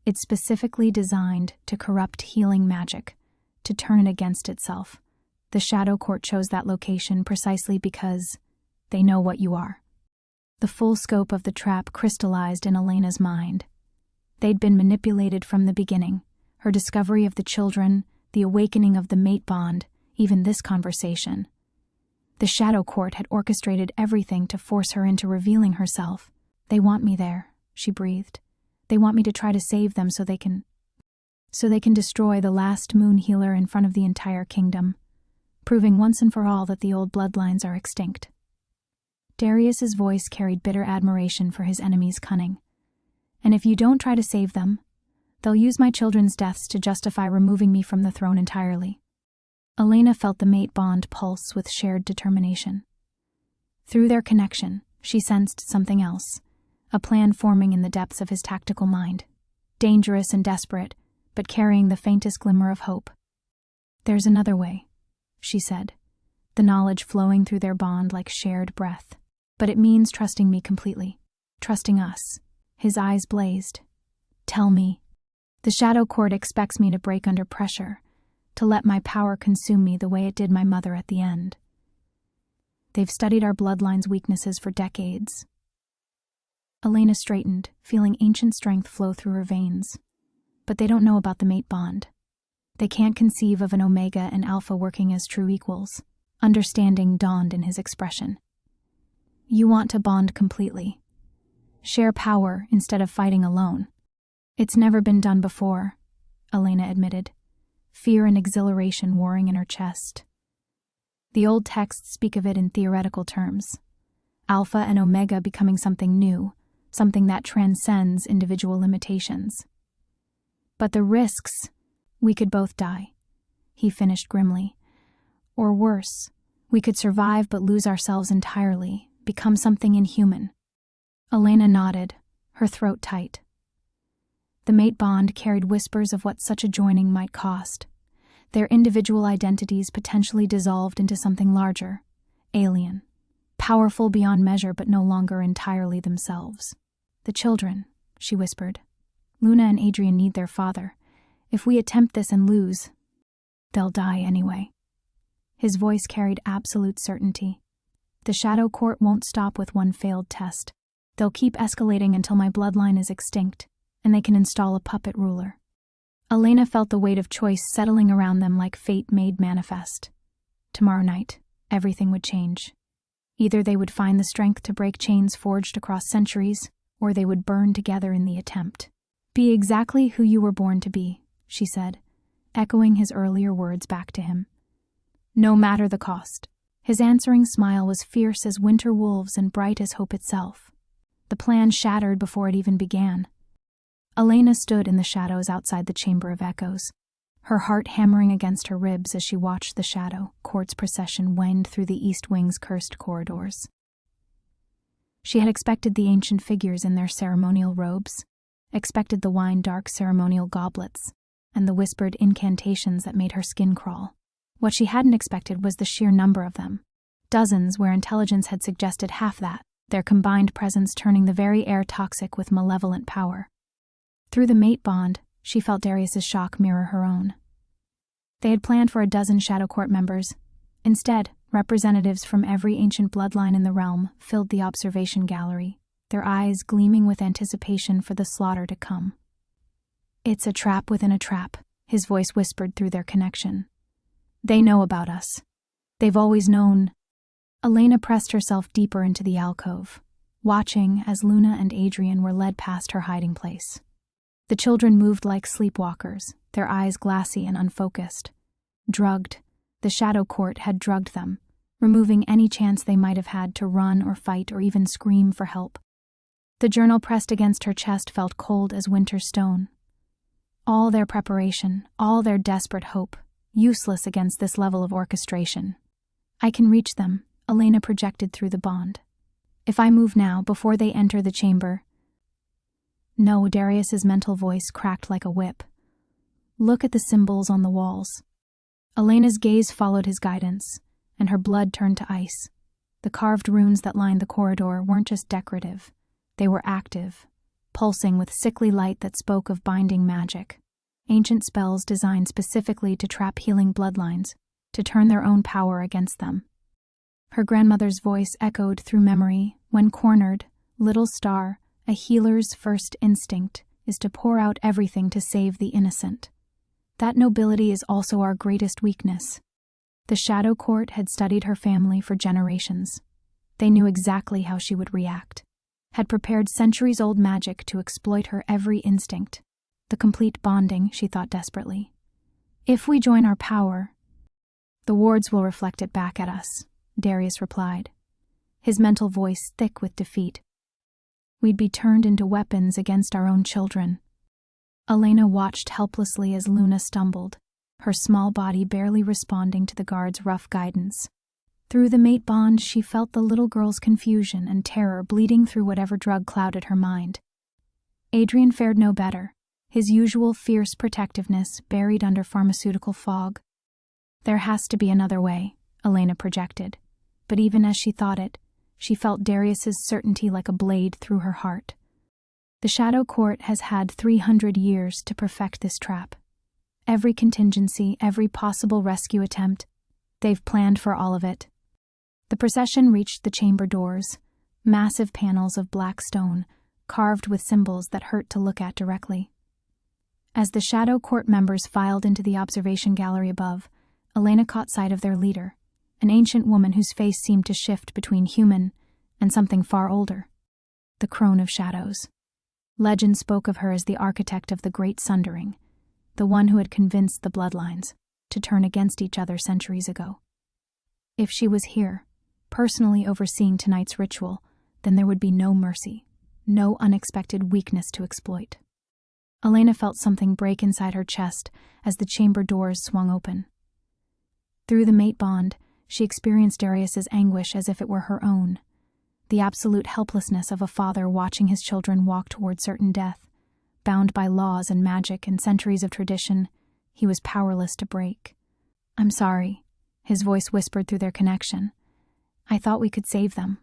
It's specifically designed to corrupt healing magic, to turn it against itself. The Shadow Court chose that location precisely because they know what you are." The full scope of the trap crystallized in Elena's mind. They'd been manipulated from the beginning. Her discovery of the children, the awakening of the mate bond, even this conversation. The Shadow Court had orchestrated everything to force her into revealing herself. "They want me there," she breathed. "They want me to try to save them so they can destroy the last moon healer in front of the entire kingdom, proving once and for all that the old bloodlines are extinct." Darius's voice carried bitter admiration for his enemy's cunning. "And if you don't try to save them, they'll use my children's deaths to justify removing me from the throne entirely." Elena felt the mate bond pulse with shared determination. Through their connection, she sensed something else, a plan forming in the depths of his tactical mind, dangerous and desperate, but carrying the faintest glimmer of hope. "There's another way," she said, the knowledge flowing through their bond like shared breath. "But it means trusting me completely, trusting us." His eyes blazed. "Tell me." "The Shadow Court expects me to break under pressure, to let my power consume me the way it did my mother at the end. They've studied our bloodline's weaknesses for decades." Elena straightened, feeling ancient strength flow through her veins. "But they don't know about the mate bond. They can't conceive of an Omega and Alpha working as true equals." Understanding dawned in his expression. "You want to bond completely. Share power instead of fighting alone." "It's never been done before," Elena admitted, fear and exhilaration warring in her chest. "The old texts speak of it in theoretical terms. Alpha and Omega becoming something new, something that transcends individual limitations. But the risks, we could both die," he finished grimly. "Or worse, we could survive but lose ourselves entirely, become something inhuman." Elena nodded, her throat tight. The mate bond carried whispers of what such a joining might cost. Their individual identities potentially dissolved into something larger, alien, powerful beyond measure but no longer entirely themselves. "The children," she whispered. "Luna and Adrian need their father. If we attempt this and lose, they'll die anyway." His voice carried absolute certainty. "The Shadow Court won't stop with one failed test. They'll keep escalating until my bloodline is extinct, and they can install a puppet ruler." Elena felt the weight of choice settling around them like fate made manifest. Tomorrow night, everything would change. Either they would find the strength to break chains forged across centuries, or they would burn together in the attempt. "Be exactly who you were born to be," she said, echoing his earlier words back to him. "No matter the cost." His answering smile was fierce as winter wolves and bright as hope itself. The plan shattered before it even began. Elena stood in the shadows outside the Chamber of Echoes, her heart hammering against her ribs as she watched the Shadow Court's procession wind through the East Wing's cursed corridors. She had expected the ancient figures in their ceremonial robes, expected the wine-dark ceremonial goblets, and the whispered incantations that made her skin crawl. What she hadn't expected was the sheer number of them. Dozens where intelligence had suggested half that, their combined presence turning the very air toxic with malevolent power. Through the mate bond, she felt Darius's shock mirror her own. They had planned for a dozen Shadow Court members. Instead, representatives from every ancient bloodline in the realm filled the observation gallery, their eyes gleaming with anticipation for the slaughter to come. "It's a trap within a trap," his voice whispered through their connection. "They know about us. They've always known." Elena pressed herself deeper into the alcove, watching as Luna and Adrian were led past her hiding place. The children moved like sleepwalkers, their eyes glassy and unfocused. Drugged, the Shadow Court had drugged them, removing any chance they might have had to run or fight or even scream for help. The journal pressed against her chest felt cold as winter stone. All their preparation, all their desperate hope, useless against this level of orchestration. I can reach them, Elena projected through the bond. If I move now, before they enter the chamber. No, Darius's mental voice cracked like a whip. Look at the symbols on the walls. Elena's gaze followed his guidance, and her blood turned to ice. The carved runes that lined the corridor weren't just decorative. They were active, pulsing with sickly light that spoke of binding magic. Ancient spells designed specifically to trap healing bloodlines, to turn their own power against them. Her grandmother's voice echoed through memory when cornered, little star, a healer's first instinct is to pour out everything to save the innocent. That nobility is also our greatest weakness. The Shadow Court had studied her family for generations. They knew exactly how she would react, had prepared centuries-old magic to exploit her every instinct. The complete bonding, she thought desperately. If we join our power, the wards will reflect it back at us, Darius replied, his mental voice thick with defeat. We'd be turned into weapons against our own children. Elena watched helplessly as Luna stumbled, her small body barely responding to the guard's rough guidance. Through the mate bond, she felt the little girl's confusion and terror bleeding through whatever drug clouded her mind. Adrian fared no better, his usual fierce protectiveness buried under pharmaceutical fog. There has to be another way, Elena projected, but even as she thought it, she felt Darius's certainty like a blade through her heart. The Shadow Court has had 300 years to perfect this trap. Every contingency, every possible rescue attempt, they've planned for all of it. The procession reached the chamber doors, massive panels of black stone, carved with symbols that hurt to look at directly. As the Shadow Court members filed into the observation gallery above, Elena caught sight of their leader, an ancient woman whose face seemed to shift between human and something far older, the Crone of Shadows. Legend spoke of her as the architect of the Great Sundering, the one who had convinced the bloodlines to turn against each other centuries ago. If she was here, personally overseeing tonight's ritual, then there would be no mercy, no unexpected weakness to exploit. Elena felt something break inside her chest as the chamber doors swung open. Through the mate bond, she experienced Darius's anguish as if it were her own, the absolute helplessness of a father watching his children walk toward certain death. Bound by laws and magic and centuries of tradition, he was powerless to break. "I'm sorry," his voice whispered through their connection. "I thought we could save them.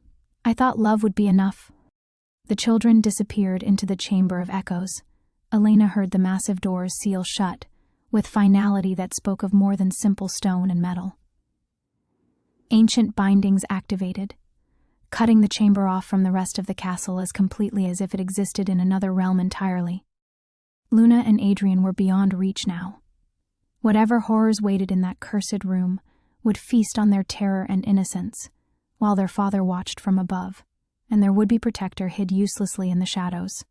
I thought love would be enough." The children disappeared into the chamber of echoes. Elena heard the massive doors seal shut, with finality that spoke of more than simple stone and metal. Ancient bindings activated, cutting the chamber off from the rest of the castle as completely as if it existed in another realm entirely. Luna and Adrian were beyond reach now. Whatever horrors waited in that cursed room would feast on their terror and innocence, while their father watched from above, and their would-be protector hid uselessly in the shadows.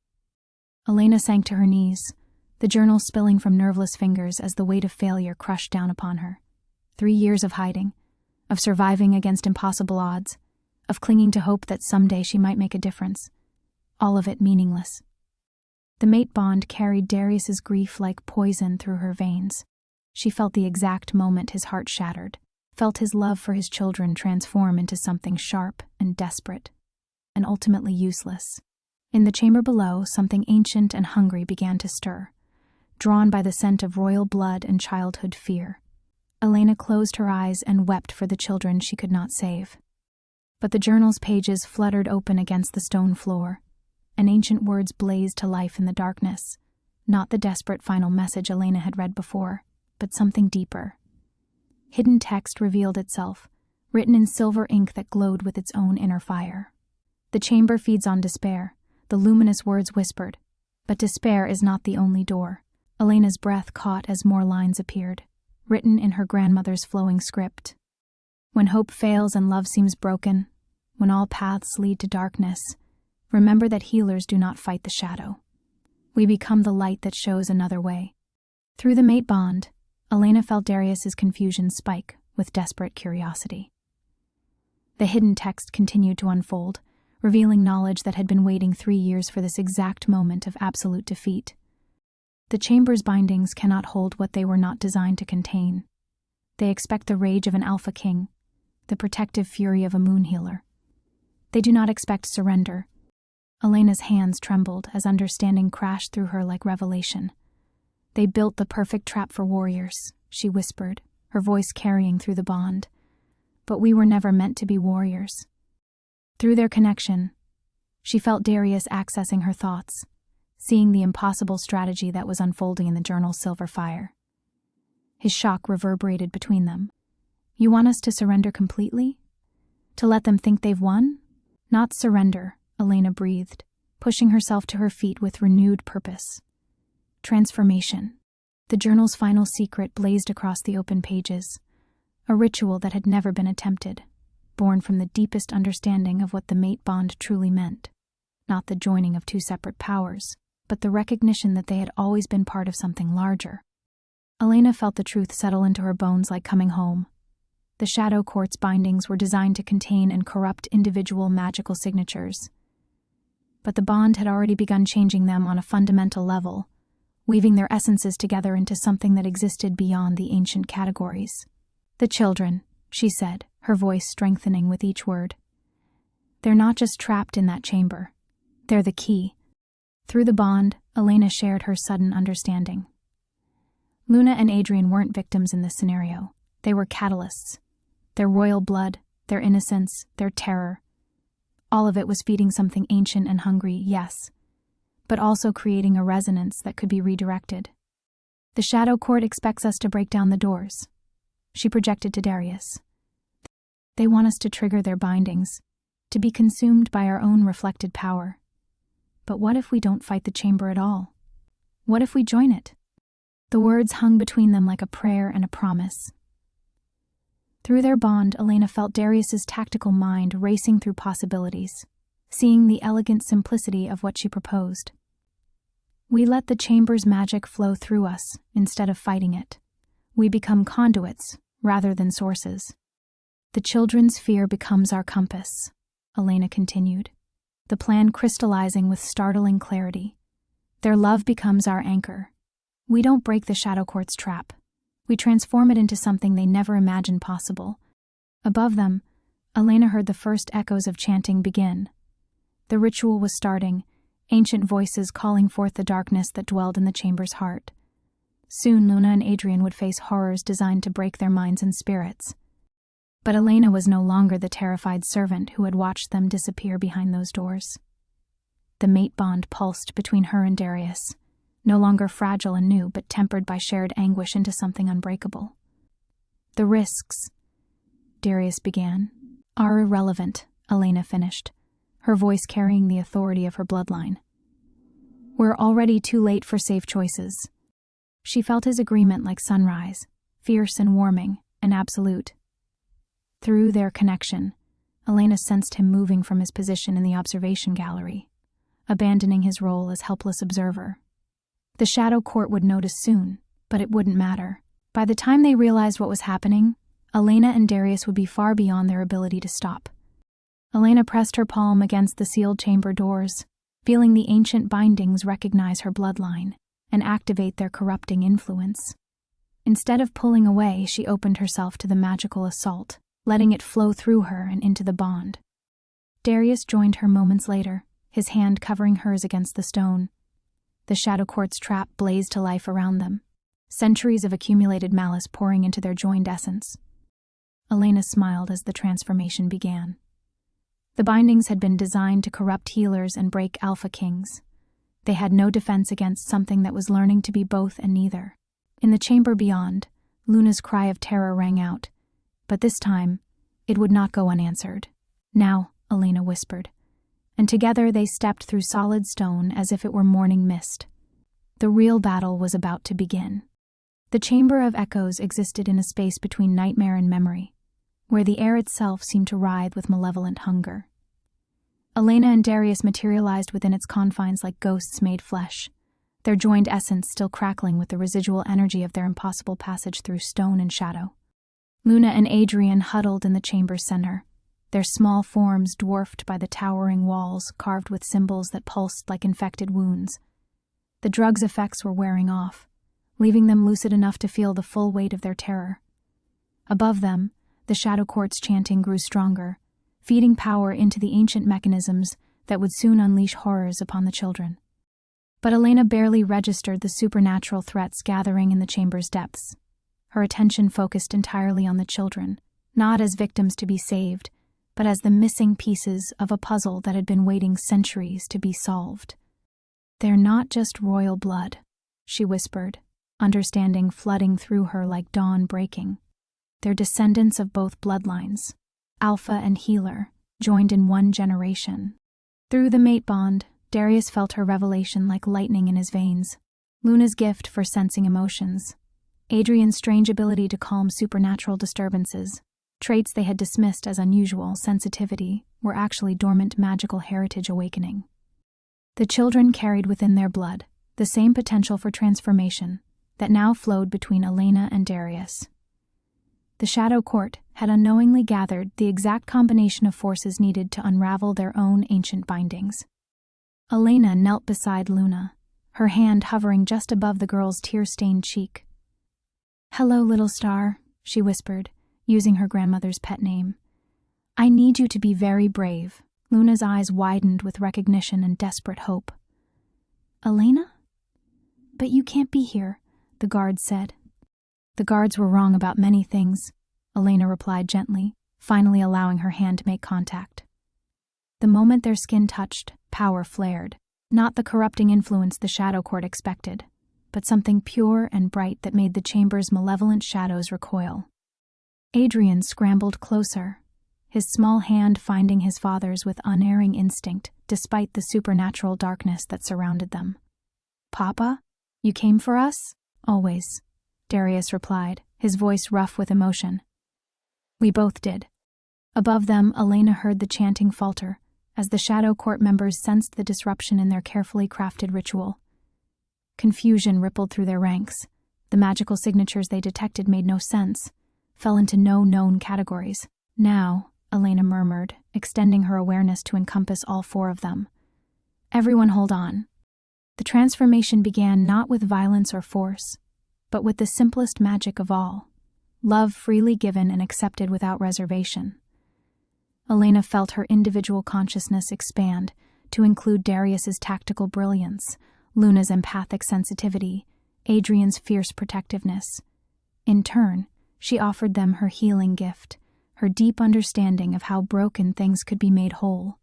Elena sank to her knees, the journal spilling from nerveless fingers as the weight of failure crushed down upon her. 3 years of hiding, of surviving against impossible odds, of clinging to hope that someday she might make a difference, all of it meaningless. The mate bond carried Darius's grief like poison through her veins. She felt the exact moment his heart shattered, felt his love for his children transform into something sharp and desperate, and ultimately useless. In the chamber below, something ancient and hungry began to stir, drawn by the scent of royal blood and childhood fear. Elena closed her eyes and wept for the children she could not save. But the journal's pages fluttered open against the stone floor, and ancient words blazed to life in the darkness, not the desperate final message Elena had read before, but something deeper. Hidden text revealed itself, written in silver ink that glowed with its own inner fire. "The chamber feeds on despair," the luminous words whispered, "but despair is not the only door." Elena's breath caught as more lines appeared, written in her grandmother's flowing script. "When hope fails and love seems broken, when all paths lead to darkness, remember that healers do not fight the shadow. We become the light that shows another way." Through the mate bond, Elena felt Darius's confusion spike with desperate curiosity. The hidden text continued to unfold, revealing knowledge that had been waiting 3 years for this exact moment of absolute defeat. The chamber's bindings cannot hold what they were not designed to contain. They expect the rage of an alpha king, the protective fury of a moon healer. They do not expect surrender. Elena's hands trembled as understanding crashed through her like revelation. They built the perfect trap for warriors, she whispered, her voice carrying through the bond. But we were never meant to be warriors. Through their connection, she felt Darius accessing her thoughts, seeing the impossible strategy that was unfolding in the journal's silver fire. His shock reverberated between them. You want us to surrender completely? To let them think they've won? Not surrender, Elena breathed, pushing herself to her feet with renewed purpose. Transformation. The journal's final secret blazed across the open pages, a ritual that had never been attempted, born from the deepest understanding of what the mate bond truly meant. Not the joining of two separate powers, but the recognition that they had always been part of something larger. Elena felt the truth settle into her bones like coming home. The Shadow Court's bindings were designed to contain and corrupt individual magical signatures. But the bond had already begun changing them on a fundamental level, weaving their essences together into something that existed beyond the ancient categories. The children, she said, her voice strengthening with each word. They're not just trapped in that chamber. They're the key. Through the bond, Elena shared her sudden understanding. Luna and Adrian weren't victims in this scenario. They were catalysts. Their royal blood, their innocence, their terror. All of it was feeding something ancient and hungry, yes, but also creating a resonance that could be redirected. The Shadow Court expects us to break down the doors, she projected to Darius. They want us to trigger their bindings, to be consumed by our own reflected power. But what if we don't fight the chamber at all? What if we join it? The words hung between them like a prayer and a promise. Through their bond, Elena felt Darius's tactical mind racing through possibilities, seeing the elegant simplicity of what she proposed. We let the chamber's magic flow through us instead of fighting it. We become conduits rather than sources. The children's fear becomes our compass, Elena continued, the plan crystallizing with startling clarity. Their love becomes our anchor. We don't break the Shadow Court's trap. We transform it into something they never imagined possible. Above them, Elena heard the first echoes of chanting begin. The ritual was starting, ancient voices calling forth the darkness that dwelled in the chamber's heart. Soon Luna and Adrian would face horrors designed to break their minds and spirits. But Elena was no longer the terrified servant who had watched them disappear behind those doors. The mate bond pulsed between her and Darius, no longer fragile and new, but tempered by shared anguish into something unbreakable. The risks, Darius began, are irrelevant, Elena finished, her voice carrying the authority of her bloodline. We're already too late for safe choices. She felt his agreement like sunrise, fierce and warming, and absolute. Through their connection, Elena sensed him moving from his position in the observation gallery, abandoning his role as helpless observer. The Shadow Court would notice soon, but it wouldn't matter. By the time they realized what was happening, Elena and Darius would be far beyond their ability to stop. Elena pressed her palm against the sealed chamber doors, feeling the ancient bindings recognize her bloodline and activate their corrupting influence. Instead of pulling away, she opened herself to the magical assault, letting it flow through her and into the bond. Darius joined her moments later, his hand covering hers against the stone. The Shadow Court's trap blazed to life around them, centuries of accumulated malice pouring into their joined essence. Elena smiled as the transformation began. The bindings had been designed to corrupt healers and break alpha kings. They had no defense against something that was learning to be both and neither. In the chamber beyond, Luna's cry of terror rang out, but this time, it would not go unanswered. Now, Elena whispered, and together they stepped through solid stone as if it were morning mist. The real battle was about to begin. The Chamber of Echoes existed in a space between nightmare and memory, where the air itself seemed to writhe with malevolent hunger. Elena and Darius materialized within its confines like ghosts made flesh, their joined essence still crackling with the residual energy of their impossible passage through stone and shadow. Luna and Adrian huddled in the chamber's center, their small forms dwarfed by the towering walls carved with symbols that pulsed like infected wounds. The drug's effects were wearing off, leaving them lucid enough to feel the full weight of their terror. Above them, the Shadow Court's chanting grew stronger, feeding power into the ancient mechanisms that would soon unleash horrors upon the children. But Elena barely registered the supernatural threats gathering in the chamber's depths. Her attention focused entirely on the children, not as victims to be saved, but as the missing pieces of a puzzle that had been waiting centuries to be solved. "They're not just royal blood," she whispered, understanding flooding through her like dawn breaking. "They're descendants of both bloodlines, Alpha and Healer, joined in one generation." Through the mate bond, Darius felt her revelation like lightning in his veins. Luna's gift for sensing emotions, Adrian's strange ability to calm supernatural disturbances, traits they had dismissed as unusual sensitivity, were actually dormant magical heritage awakening. The children carried within their blood the same potential for transformation that now flowed between Elena and Darius. The Shadow Court had unknowingly gathered the exact combination of forces needed to unravel their own ancient bindings. Elena knelt beside Luna, her hand hovering just above the girl's tear-stained cheek. "Hello, little star," she whispered, using her grandmother's pet name. "I need you to be very brave." Luna's eyes widened with recognition and desperate hope. "Elena? But you can't be here," the guard said. "The guards were wrong about many things," Elena replied gently, finally allowing her hand to make contact. The moment their skin touched, power flared, not the corrupting influence the Shadow Court expected, but something pure and bright that made the chamber's malevolent shadows recoil. Adrian scrambled closer, his small hand finding his father's with unerring instinct despite the supernatural darkness that surrounded them. "Papa, you came for us?" "Always," Darius replied, his voice rough with emotion. "We both did." Above them, Elena heard the chanting falter as the Shadow Court members sensed the disruption in their carefully crafted ritual. Confusion rippled through their ranks. The magical signatures they detected made no sense, fell into no known categories. "Now," Elena murmured, extending her awareness to encompass all four of them. "Everyone hold on." The transformation began not with violence or force, but with the simplest magic of all, love freely given and accepted without reservation. Elena felt her individual consciousness expand to include Darius's tactical brilliance, Luna's empathic sensitivity, Adrian's fierce protectiveness. In turn, she offered them her healing gift, her deep understanding of how broken things could be made whole.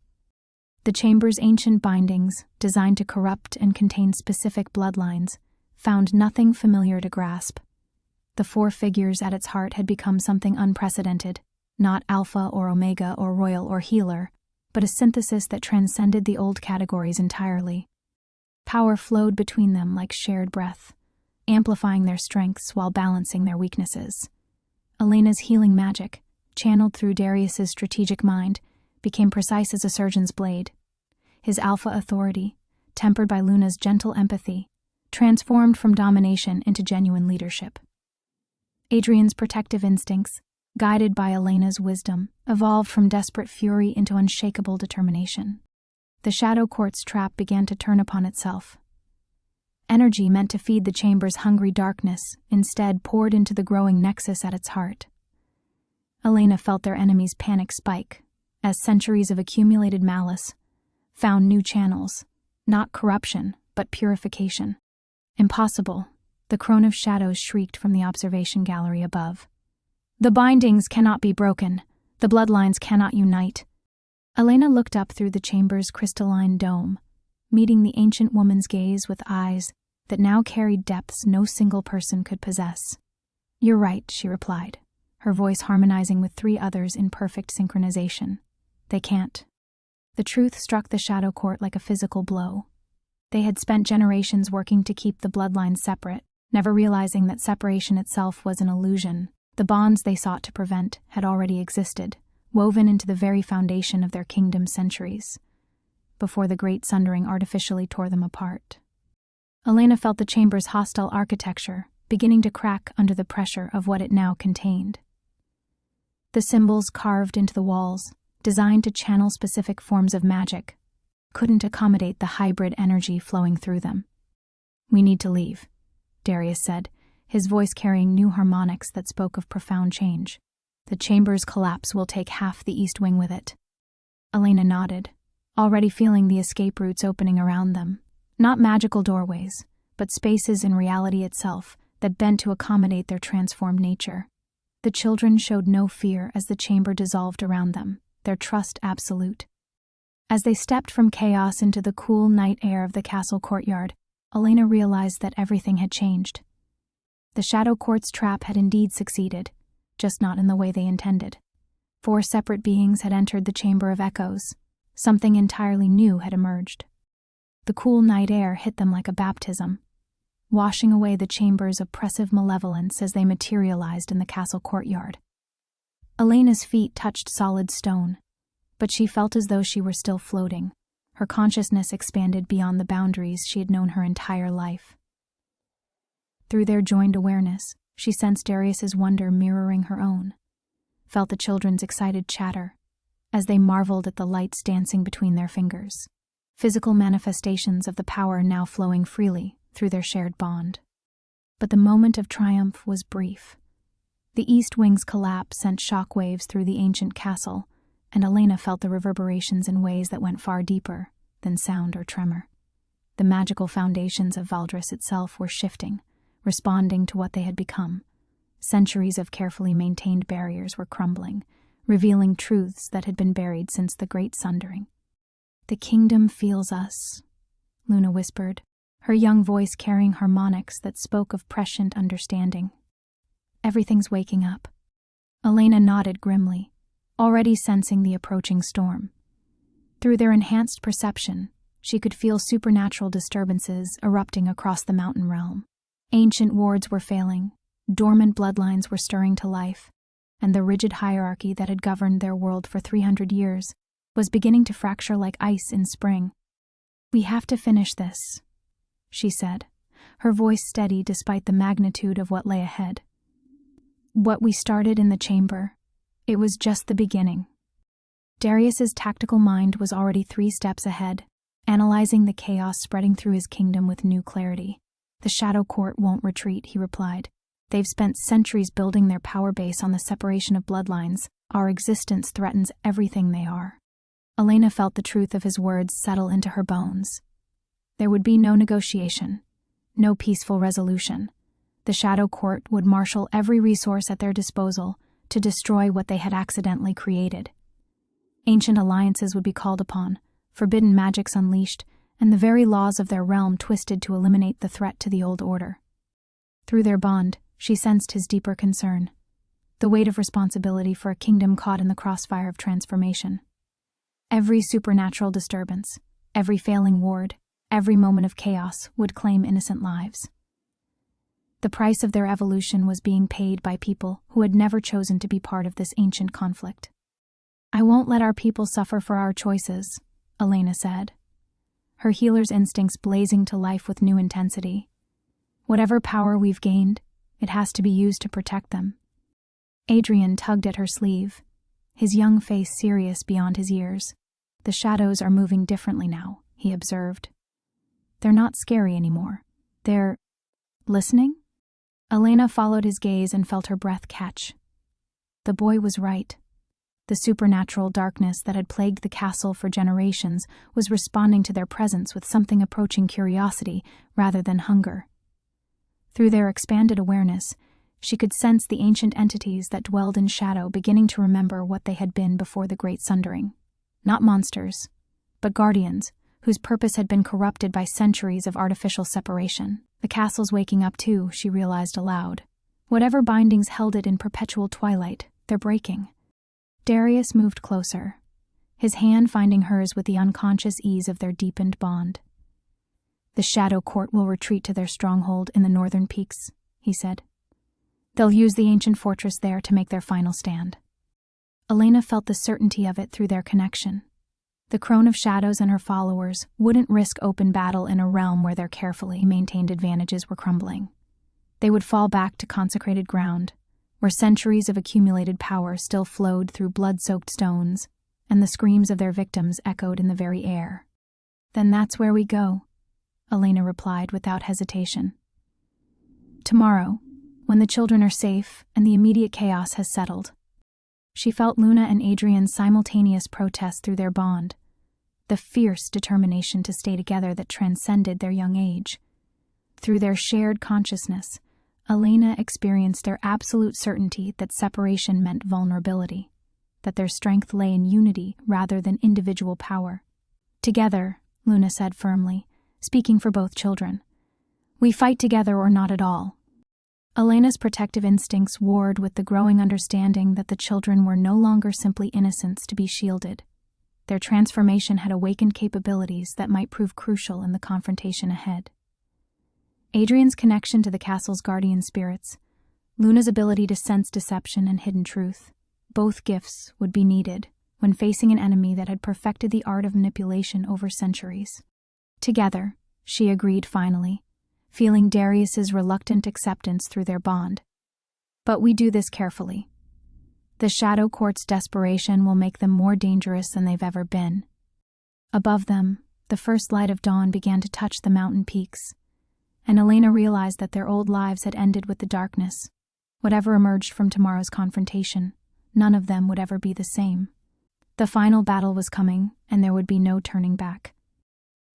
The chamber's ancient bindings, designed to corrupt and contain specific bloodlines, found nothing familiar to grasp. The four figures at its heart had become something unprecedented, not Alpha or Omega or Royal or Healer, but a synthesis that transcended the old categories entirely. Power flowed between them like shared breath, amplifying their strengths while balancing their weaknesses. Elena's healing magic, channeled through Darius's strategic mind, became precise as a surgeon's blade. His alpha authority, tempered by Luna's gentle empathy, transformed from domination into genuine leadership. Adrian's protective instincts, guided by Elena's wisdom, evolved from desperate fury into unshakable determination. The Shadow Court's trap began to turn upon itself. Energy meant to feed the chamber's hungry darkness instead poured into the growing nexus at its heart. Elena felt their enemies' panic spike, as centuries of accumulated malice found new channels, not corruption, but purification. "Impossible," the crone of shadows shrieked from the observation gallery above. "The bindings cannot be broken. The bloodlines cannot unite." Elena looked up through the chamber's crystalline dome, meeting the ancient woman's gaze with eyes that now carried depths no single person could possess. "You're right," she replied, her voice harmonizing with three others in perfect synchronization. "They can't." The truth struck the Shadow Court like a physical blow. They had spent generations working to keep the bloodlines separate, never realizing that separation itself was an illusion. The bonds they sought to prevent had already existed, woven into the very foundation of their kingdom centuries, before the Great Sundering artificially tore them apart. Elena felt the chamber's hostile architecture beginning to crack under the pressure of what it now contained. The symbols carved into the walls, designed to channel specific forms of magic, couldn't accommodate the hybrid energy flowing through them. "We need to leave," Darius said, his voice carrying new harmonics that spoke of profound change. "The chamber's collapse will take half the east wing with it." Elena nodded, already feeling the escape routes opening around them. Not magical doorways, but spaces in reality itself that bent to accommodate their transformed nature. The children showed no fear as the chamber dissolved around them, their trust absolute. As they stepped from chaos into the cool night air of the castle courtyard, Elena realized that everything had changed. The Shadow Court's trap had indeed succeeded, just not in the way they intended. 4 separate beings had entered the Chamber of Echoes. Something entirely new had emerged. The cool night air hit them like a baptism, washing away the chamber's oppressive malevolence as they materialized in the castle courtyard. Elena's feet touched solid stone, but she felt as though she were still floating. Her consciousness expanded beyond the boundaries she had known her entire life. Through their joined awareness, she sensed Darius's wonder mirroring her own, felt the children's excited chatter as they marveled at the lights dancing between their fingers, physical manifestations of the power now flowing freely through their shared bond. But the moment of triumph was brief. The east wing's collapse sent shockwaves through the ancient castle, and Elena felt the reverberations in ways that went far deeper than sound or tremor. The magical foundations of Valdris itself were shifting, responding to what they had become. Centuries of carefully maintained barriers were crumbling, revealing truths that had been buried since the Great Sundering. "The kingdom feels us," Luna whispered, her young voice carrying harmonics that spoke of prescient understanding. "Everything's waking up." Elena nodded grimly, already sensing the approaching storm. Through their enhanced perception, she could feel supernatural disturbances erupting across the mountain realm. Ancient wards were failing, dormant bloodlines were stirring to life, and the rigid hierarchy that had governed their world for 300 years was beginning to fracture like ice in spring. "We have to finish this," she said, her voice steady despite the magnitude of what lay ahead. "What we started in the chamber, it was just the beginning." Darius's tactical mind was already 3 steps ahead, analyzing the chaos spreading through his kingdom with new clarity. "The Shadow Court won't retreat," he replied. "They've spent centuries building their power base on the separation of bloodlines. Our existence threatens everything they are." Elena felt the truth of his words settle into her bones. There would be no negotiation, no peaceful resolution. The Shadow Court would marshal every resource at their disposal to destroy what they had accidentally created. Ancient alliances would be called upon, forbidden magics unleashed, and the very laws of their realm twisted to eliminate the threat to the old order. Through their bond, she sensed his deeper concern, the weight of responsibility for a kingdom caught in the crossfire of transformation. Every supernatural disturbance, every failing ward, every moment of chaos would claim innocent lives. The price of their evolution was being paid by people who had never chosen to be part of this ancient conflict. "I won't let our people suffer for our choices," Elena said, her healer's instincts blazing to life with new intensity. "Whatever power we've gained, it has to be used to protect them." Adrian tugged at her sleeve, his young face serious beyond his years. "The shadows are moving differently now," he observed. "They're not scary anymore. They're listening?" Elena followed his gaze and felt her breath catch. The boy was right. The supernatural darkness that had plagued the castle for generations was responding to their presence with something approaching curiosity rather than hunger. Through their expanded awareness, she could sense the ancient entities that dwelled in shadow beginning to remember what they had been before the Great Sundering. Not monsters, but guardians, whose purpose had been corrupted by centuries of artificial separation. The castle's waking up too, she realized aloud. Whatever bindings held it in perpetual twilight, they're breaking. Darius moved closer, his hand finding hers with the unconscious ease of their deepened bond. "The Shadow Court will retreat to their stronghold in the northern peaks," he said. "They'll use the ancient fortress there to make their final stand." Elena felt the certainty of it through their connection. The Crone of Shadows and her followers wouldn't risk open battle in a realm where their carefully maintained advantages were crumbling. They would fall back to consecrated ground, where centuries of accumulated power still flowed through blood-soaked stones, and the screams of their victims echoed in the very air. "Then that's where we go," Elena replied without hesitation. Tomorrow, when the children are safe and the immediate chaos has settled. She felt Luna and Adrian's simultaneous protest through their bond, the fierce determination to stay together that transcended their young age. Through their shared consciousness, Elena experienced their absolute certainty that separation meant vulnerability, that their strength lay in unity rather than individual power. Together, Luna said firmly, speaking for both children. We fight together or not at all. Elena's protective instincts warred with the growing understanding that the children were no longer simply innocents to be shielded. Their transformation had awakened capabilities that might prove crucial in the confrontation ahead. Adrian's connection to the castle's guardian spirits, Luna's ability to sense deception and hidden truth, both gifts would be needed when facing an enemy that had perfected the art of manipulation over centuries. Together, she agreed finally, feeling Darius's reluctant acceptance through their bond. But we do this carefully. The Shadow Court's desperation will make them more dangerous than they've ever been. Above them, the first light of dawn began to touch the mountain peaks, and Elena realized that their old lives had ended with the darkness. Whatever emerged from tomorrow's confrontation, none of them would ever be the same. The final battle was coming, and there would be no turning back.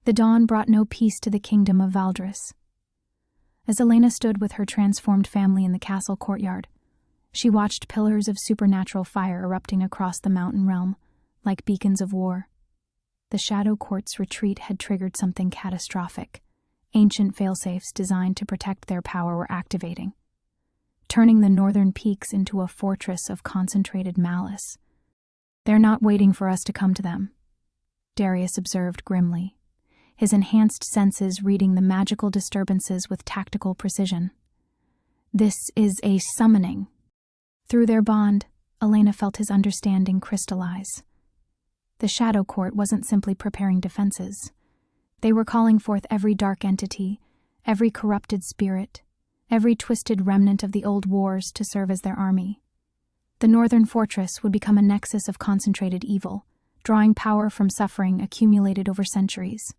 The dawn brought no peace to the kingdom of Valdris. As Elena stood with her transformed family in the castle courtyard, she watched pillars of supernatural fire erupting across the mountain realm, like beacons of war. The Shadow Court's retreat had triggered something catastrophic. Ancient failsafes designed to protect their power were activating, turning the northern peaks into a fortress of concentrated malice. They're not waiting for us to come to them, Darius observed grimly, his enhanced senses reading the magical disturbances with tactical precision. This is a summoning. Through their bond, Elena felt his understanding crystallize. The Shadow Court wasn't simply preparing defenses. They were calling forth every dark entity, every corrupted spirit, every twisted remnant of the old wars to serve as their army. The northern fortress would become a nexus of concentrated evil, drawing power from suffering accumulated over centuries.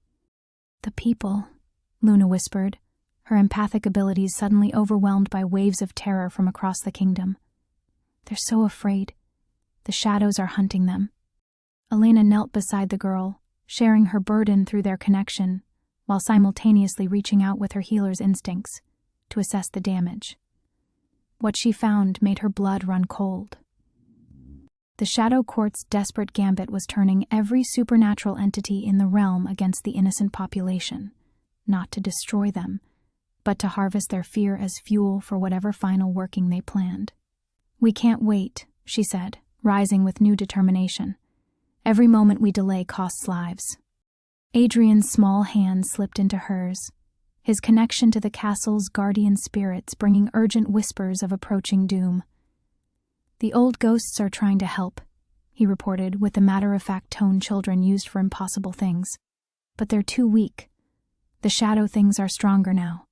The people, Luna whispered, her empathic abilities suddenly overwhelmed by waves of terror from across the kingdom. They're so afraid. The shadows are hunting them. Elena knelt beside the girl, sharing her burden through their connection, while simultaneously reaching out with her healer's instincts to assess the damage. What she found made her blood run cold. The Shadow Court's desperate gambit was turning every supernatural entity in the realm against the innocent population, not to destroy them, but to harvest their fear as fuel for whatever final working they planned. We can't wait, she said, rising with new determination. Every moment we delay costs lives. Adrian's small hand slipped into hers, his connection to the castle's guardian spirits bringing urgent whispers of approaching doom. The old ghosts are trying to help, he reported with the matter-of-fact tone children used for impossible things. But they're too weak. The shadow things are stronger now.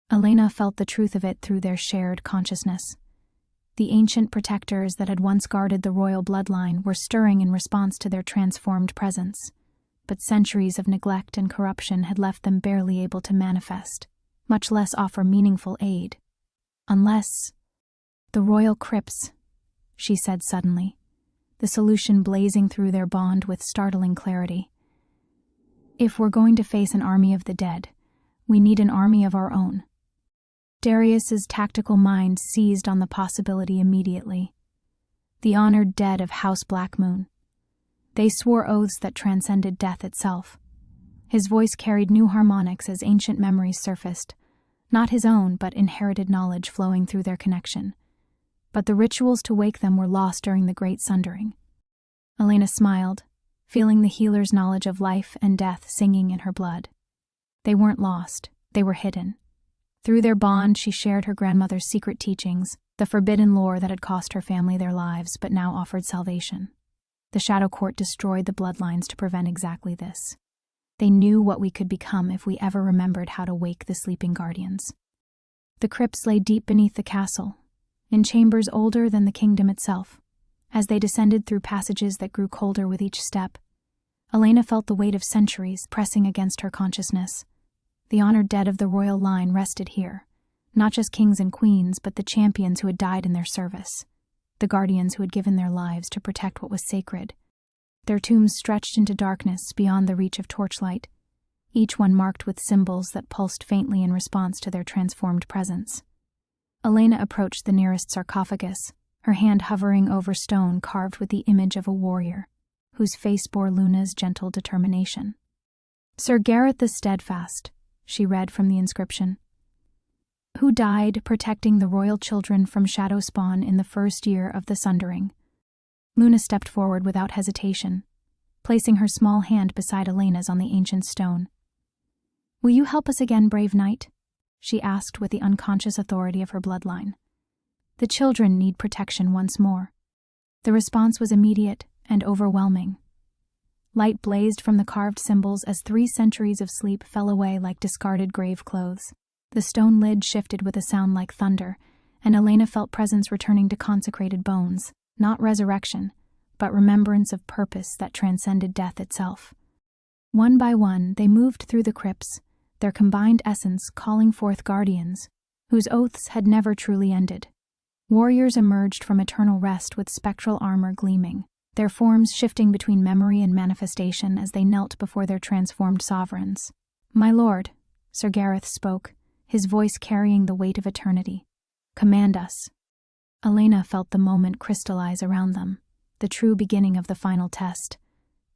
Elena felt the truth of it through their shared consciousness. The ancient protectors that had once guarded the royal bloodline were stirring in response to their transformed presence, but centuries of neglect and corruption had left them barely able to manifest, much less offer meaningful aid. Unless... The royal crypts, she said suddenly, the solution blazing through their bond with startling clarity. If we're going to face an army of the dead, we need an army of our own. Darius's tactical mind seized on the possibility immediately. The honored dead of House Blackmoon. They swore oaths that transcended death itself. His voice carried new harmonics as ancient memories surfaced, not his own but inherited knowledge flowing through their connection. But the rituals to wake them were lost during the Great Sundering. Elena smiled, feeling the healer's knowledge of life and death singing in her blood. They weren't lost, they were hidden. Through their bond, she shared her grandmother's secret teachings, the forbidden lore that had cost her family their lives but now offered salvation. The Shadow Court destroyed the bloodlines to prevent exactly this. They knew what we could become if we ever remembered how to wake the sleeping guardians. The crypts lay deep beneath the castle, in chambers older than the kingdom itself. As they descended through passages that grew colder with each step, Elena felt the weight of centuries pressing against her consciousness. The honored dead of the royal line rested here, not just kings and queens, but the champions who had died in their service, the guardians who had given their lives to protect what was sacred. Their tombs stretched into darkness beyond the reach of torchlight, each one marked with symbols that pulsed faintly in response to their transformed presence. Elena approached the nearest sarcophagus, her hand hovering over stone carved with the image of a warrior, whose face bore Luna's gentle determination. "Sir Gareth the Steadfast," she read from the inscription, "who died protecting the royal children from shadow spawn in the first year of the Sundering." Luna stepped forward without hesitation, placing her small hand beside Elena's on the ancient stone. "Will you help us again, brave knight?" she asked with the unconscious authority of her bloodline. "The children need protection once more." The response was immediate and overwhelming. Light blazed from the carved symbols as 3 centuries of sleep fell away like discarded grave clothes. The stone lid shifted with a sound like thunder, and Elena felt presence returning to consecrated bones, not resurrection, but remembrance of purpose that transcended death itself. One by one, they moved through the crypts, their combined essence calling forth guardians, whose oaths had never truly ended. Warriors emerged from eternal rest with spectral armor gleaming, their forms shifting between memory and manifestation as they knelt before their transformed sovereigns. "My lord," Sir Gareth spoke, his voice carrying the weight of eternity. "Command us." Elena felt the moment crystallize around them, the true beginning of the final test.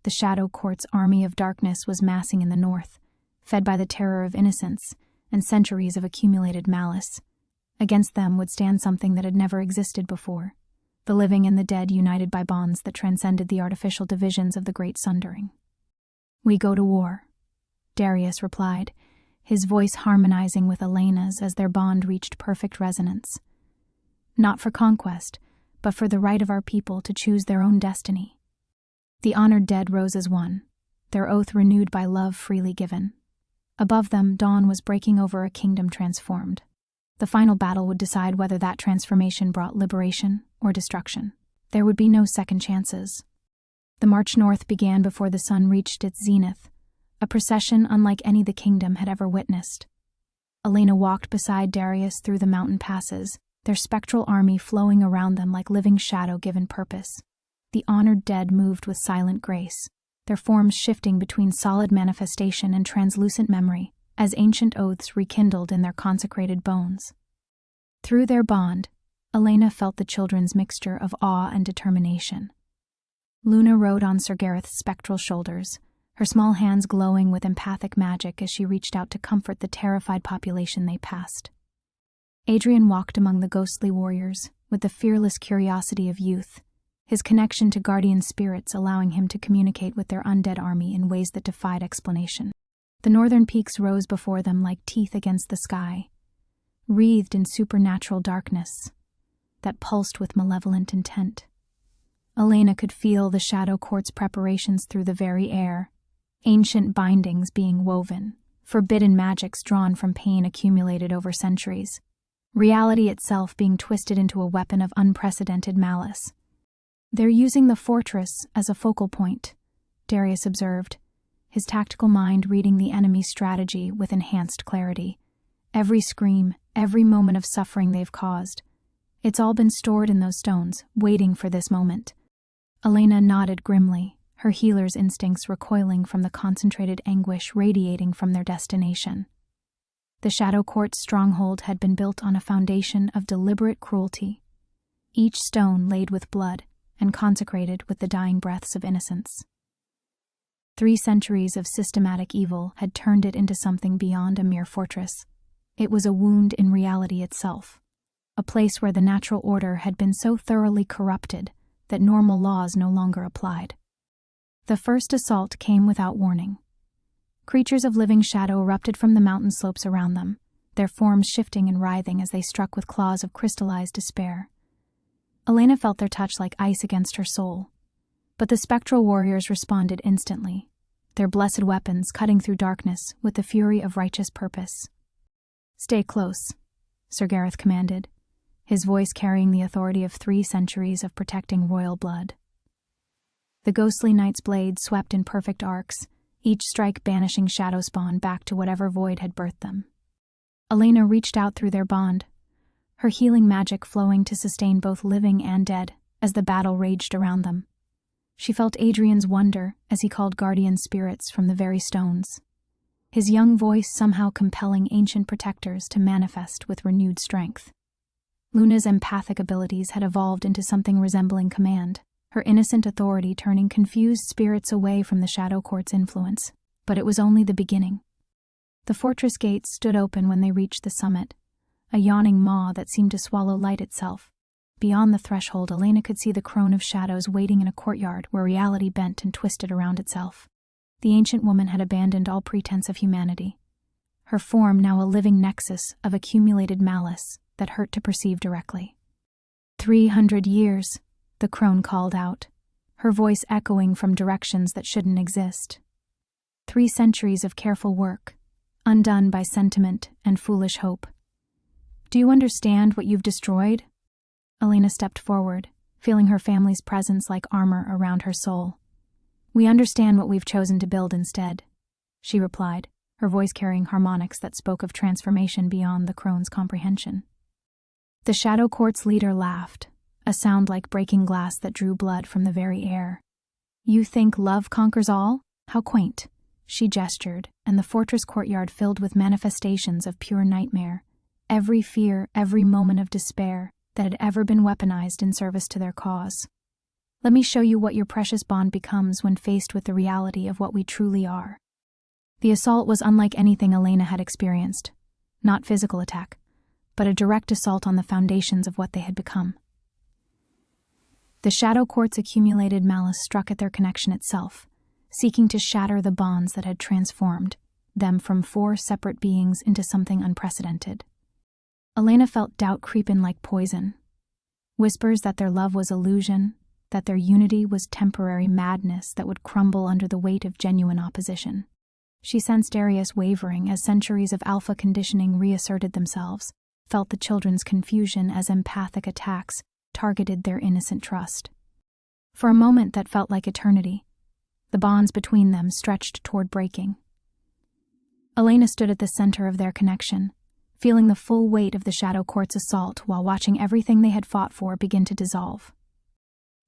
The Shadow Court's army of darkness was massing in the north, fed by the terror of innocence and centuries of accumulated malice. Against them would stand something that had never existed before, the living and the dead united by bonds that transcended the artificial divisions of the Great Sundering. "We go to war," Darius replied, his voice harmonizing with Elena's as their bond reached perfect resonance. "Not for conquest, but for the right of our people to choose their own destiny." The honored dead rose as one, their oath renewed by love freely given. Above them, dawn was breaking over a kingdom transformed. The final battle would decide whether that transformation brought liberation or destruction. There would be no second chances. The march north began before the sun reached its zenith, a procession unlike any the kingdom had ever witnessed. Elena walked beside Darius through the mountain passes, their spectral army flowing around them like living shadow given purpose. The honored dead moved with silent grace, their forms shifting between solid manifestation and translucent memory, as ancient oaths rekindled in their consecrated bones. Through their bond, Elena felt the children's mixture of awe and determination. Luna rode on Sir Gareth's spectral shoulders, her small hands glowing with empathic magic as she reached out to comfort the terrified population they passed. Adrian walked among the ghostly warriors with the fearless curiosity of youth, his connection to guardian spirits allowing him to communicate with their undead army in ways that defied explanation. The northern peaks rose before them like teeth against the sky, wreathed in supernatural darkness that pulsed with malevolent intent. Elena could feel the Shadow Court's preparations through the very air, ancient bindings being woven, forbidden magics drawn from pain accumulated over centuries, reality itself being twisted into a weapon of unprecedented malice. "They're using the fortress as a focal point," Darius observed, his tactical mind reading the enemy's strategy with enhanced clarity. "Every scream, every moment of suffering they've caused. It's all been stored in those stones, waiting for this moment." Elena nodded grimly, her healer's instincts recoiling from the concentrated anguish radiating from their destination. The Shadow Court's stronghold had been built on a foundation of deliberate cruelty, each stone laid with blood and consecrated with the dying breaths of innocence. 3 centuries of systematic evil had turned it into something beyond a mere fortress. It was a wound in reality itself, a place where the natural order had been so thoroughly corrupted that normal laws no longer applied. The first assault came without warning. Creatures of living shadow erupted from the mountain slopes around them, their forms shifting and writhing as they struck with claws of crystallized despair. Elena felt their touch like ice against her soul, but the spectral warriors responded instantly, their blessed weapons cutting through darkness with the fury of righteous purpose. "Stay close," Sir Gareth commanded, his voice carrying the authority of 3 centuries of protecting royal blood. The ghostly knight's blade swept in perfect arcs, each strike banishing shadow spawn back to whatever void had birthed them. Elena reached out through their bond, her healing magic flowing to sustain both living and dead as the battle raged around them. She felt Adrian's wonder as he called guardian spirits from the very stones, his young voice somehow compelling ancient protectors to manifest with renewed strength. Luna's empathic abilities had evolved into something resembling command, her innocent authority turning confused spirits away from the Shadow Court's influence. But it was only the beginning. The fortress gates stood open when they reached the summit, a yawning maw that seemed to swallow light itself. Beyond the threshold, Elena could see the crone of shadows waiting in a courtyard where reality bent and twisted around itself. The ancient woman had abandoned all pretense of humanity, her form now a living nexus of accumulated malice that hurt to perceive directly. 300 years, the crone called out, her voice echoing from directions that shouldn't exist. 3 centuries of careful work, undone by sentiment and foolish hope. Do you understand what you've destroyed? Elena stepped forward, feeling her family's presence like armor around her soul. We understand what we've chosen to build instead, she replied, her voice carrying harmonics that spoke of transformation beyond the crone's comprehension. The Shadow Court's leader laughed, a sound like breaking glass that drew blood from the very air. You think love conquers all? How quaint. She gestured, and the fortress courtyard filled with manifestations of pure nightmare, every fear, every moment of despair that had ever been weaponized in service to their cause. Let me show you what your precious bond becomes when faced with the reality of what we truly are. The assault was unlike anything Elena had experienced. Not physical attack, but a direct assault on the foundations of what they had become. The Shadow Court's accumulated malice struck at their connection itself, seeking to shatter the bonds that had transformed them from 4 separate beings into something unprecedented. Elena felt doubt creep in like poison. Whispers that their love was illusion, that their unity was temporary madness that would crumble under the weight of genuine opposition. She sensed Darius wavering as centuries of alpha conditioning reasserted themselves, felt the children's confusion as empathic attacks targeted their innocent trust. For a moment that felt like eternity, the bonds between them stretched toward breaking. Elena stood at the center of their connection, feeling the full weight of the Shadow Court's assault while watching everything they had fought for begin to dissolve.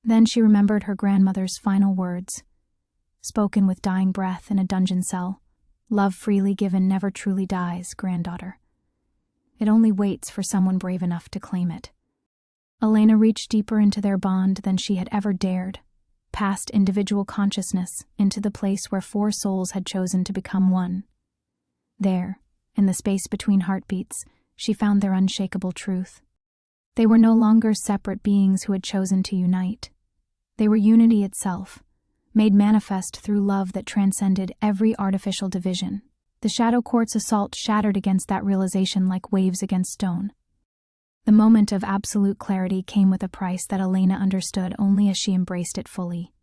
Then she remembered her grandmother's final words, spoken with dying breath in a dungeon cell. Love freely given never truly dies, granddaughter. It only waits for someone brave enough to claim it. Elena reached deeper into their bond than she had ever dared, past individual consciousness into the place where 4 souls had chosen to become one. There, in the space between heartbeats, she found their unshakable truth. They were no longer separate beings who had chosen to unite. They were unity itself, made manifest through love that transcended every artificial division. The Shadow Court's assault shattered against that realization like waves against stone. The moment of absolute clarity came with a price that Elena understood only as she embraced it fully.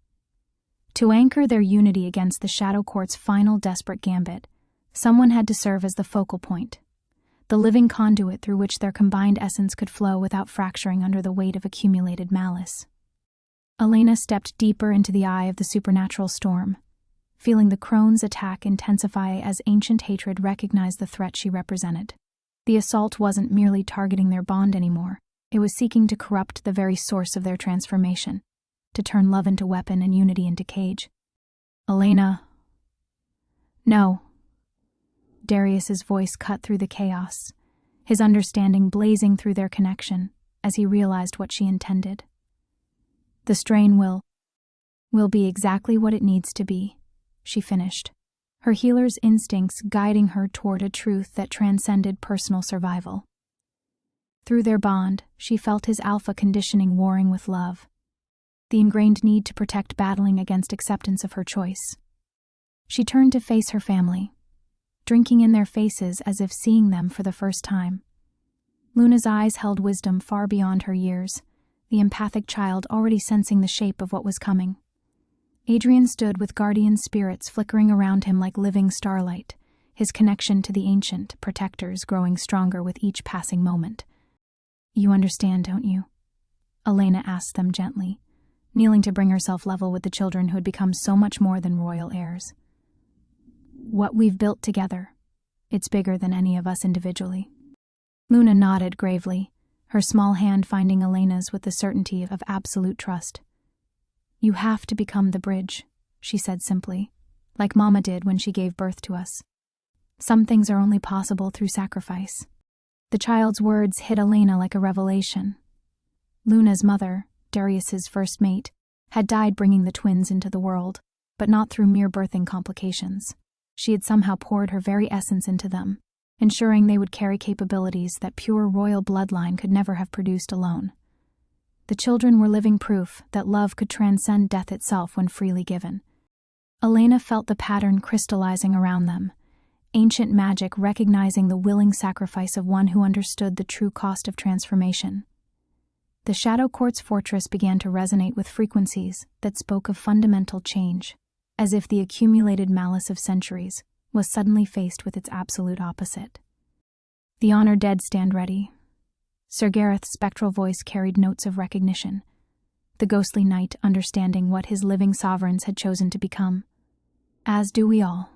To anchor their unity against the Shadow Court's final desperate gambit, someone had to serve as the focal point, the living conduit through which their combined essence could flow without fracturing under the weight of accumulated malice. Elena stepped deeper into the eye of the supernatural storm, feeling the crone's attack intensify as ancient hatred recognized the threat she represented. The assault wasn't merely targeting their bond anymore, it was seeking to corrupt the very source of their transformation, to turn love into weapon and unity into cage. Elena. No. Darius's voice cut through the chaos, his understanding blazing through their connection as he realized what she intended. The strain will be exactly what it needs to be, she finished, her healer's instincts guiding her toward a truth that transcended personal survival. Through their bond, she felt his alpha conditioning warring with love, the ingrained need to protect battling against acceptance of her choice. She turned to face her family, drinking in their faces as if seeing them for the first time. Luna's eyes held wisdom far beyond her years, the empathic child already sensing the shape of what was coming. Adrian stood with guardian spirits flickering around him like living starlight, his connection to the ancient protectors growing stronger with each passing moment. You understand, don't you? Elena asked them gently, kneeling to bring herself level with the children who had become so much more than royal heirs. What we've built together. It's bigger than any of us individually. Luna nodded gravely, her small hand finding Elena's with the certainty of absolute trust. You have to become the bridge, she said simply, like Mama did when she gave birth to us. Some things are only possible through sacrifice. The child's words hit Elena like a revelation. Luna's mother, Darius's first mate, had died bringing the twins into the world, but not through mere birthing complications. She had somehow poured her very essence into them, ensuring they would carry capabilities that pure royal bloodline could never have produced alone. The children were living proof that love could transcend death itself when freely given. Elena felt the pattern crystallizing around them, ancient magic recognizing the willing sacrifice of one who understood the true cost of transformation. The Shadow Court's fortress began to resonate with frequencies that spoke of fundamental change, as if the accumulated malice of centuries was suddenly faced with its absolute opposite. The honored dead stand ready. Sir Gareth's spectral voice carried notes of recognition, the ghostly knight understanding what his living sovereigns had chosen to become. As do we all.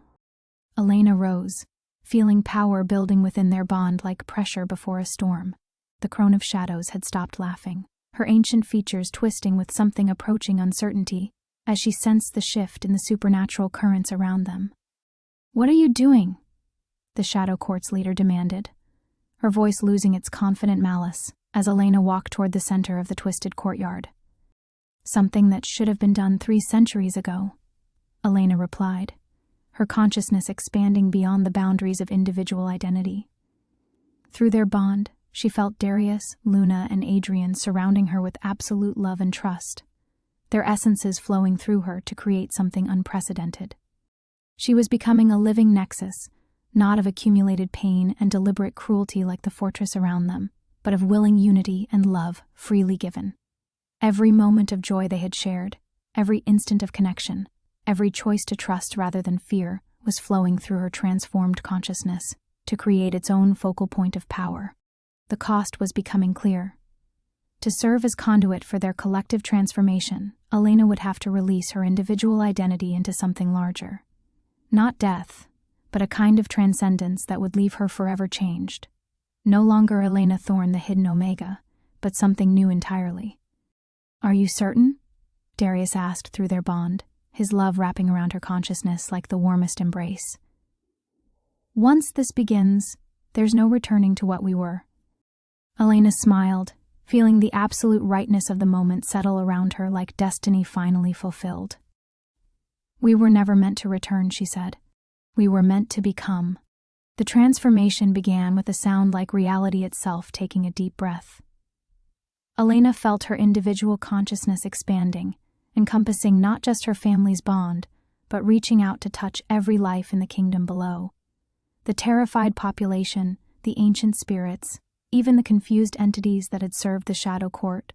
Elena rose, feeling power building within their bond like pressure before a storm. The crone of shadows had stopped laughing, her ancient features twisting with something approaching uncertainty as she sensed the shift in the supernatural currents around them. What are you doing? The Shadow Court's leader demanded, her voice losing its confident malice as Elena walked toward the center of the twisted courtyard. Something that should have been done 3 centuries ago, Elena replied, her consciousness expanding beyond the boundaries of individual identity. Through their bond, she felt Darius, Luna, and Adrian surrounding her with absolute love and trust, their essences flowing through her to create something unprecedented. She was becoming a living nexus, not of accumulated pain and deliberate cruelty like the fortress around them, but of willing unity and love freely given. Every moment of joy they had shared, every instant of connection, every choice to trust rather than fear was flowing through her transformed consciousness to create its own focal point of power. The cost was becoming clear. To serve as conduit for their collective transformation, Elena would have to release her individual identity into something larger. Not death, but a kind of transcendence that would leave her forever changed. No longer Elena Thorne, the hidden Omega, but something new entirely. Are you certain? Darius asked through their bond, his love wrapping around her consciousness like the warmest embrace. Once this begins, there's no returning to what we were. Elena smiled, feeling the absolute rightness of the moment settle around her like destiny finally fulfilled. We were never meant to return, she said. We were meant to become. The transformation began with a sound like reality itself taking a deep breath. Elena felt her individual consciousness expanding, encompassing not just her family's bond, but reaching out to touch every life in the kingdom below. The terrified population, the ancient spirits, even the confused entities that had served the Shadow Court,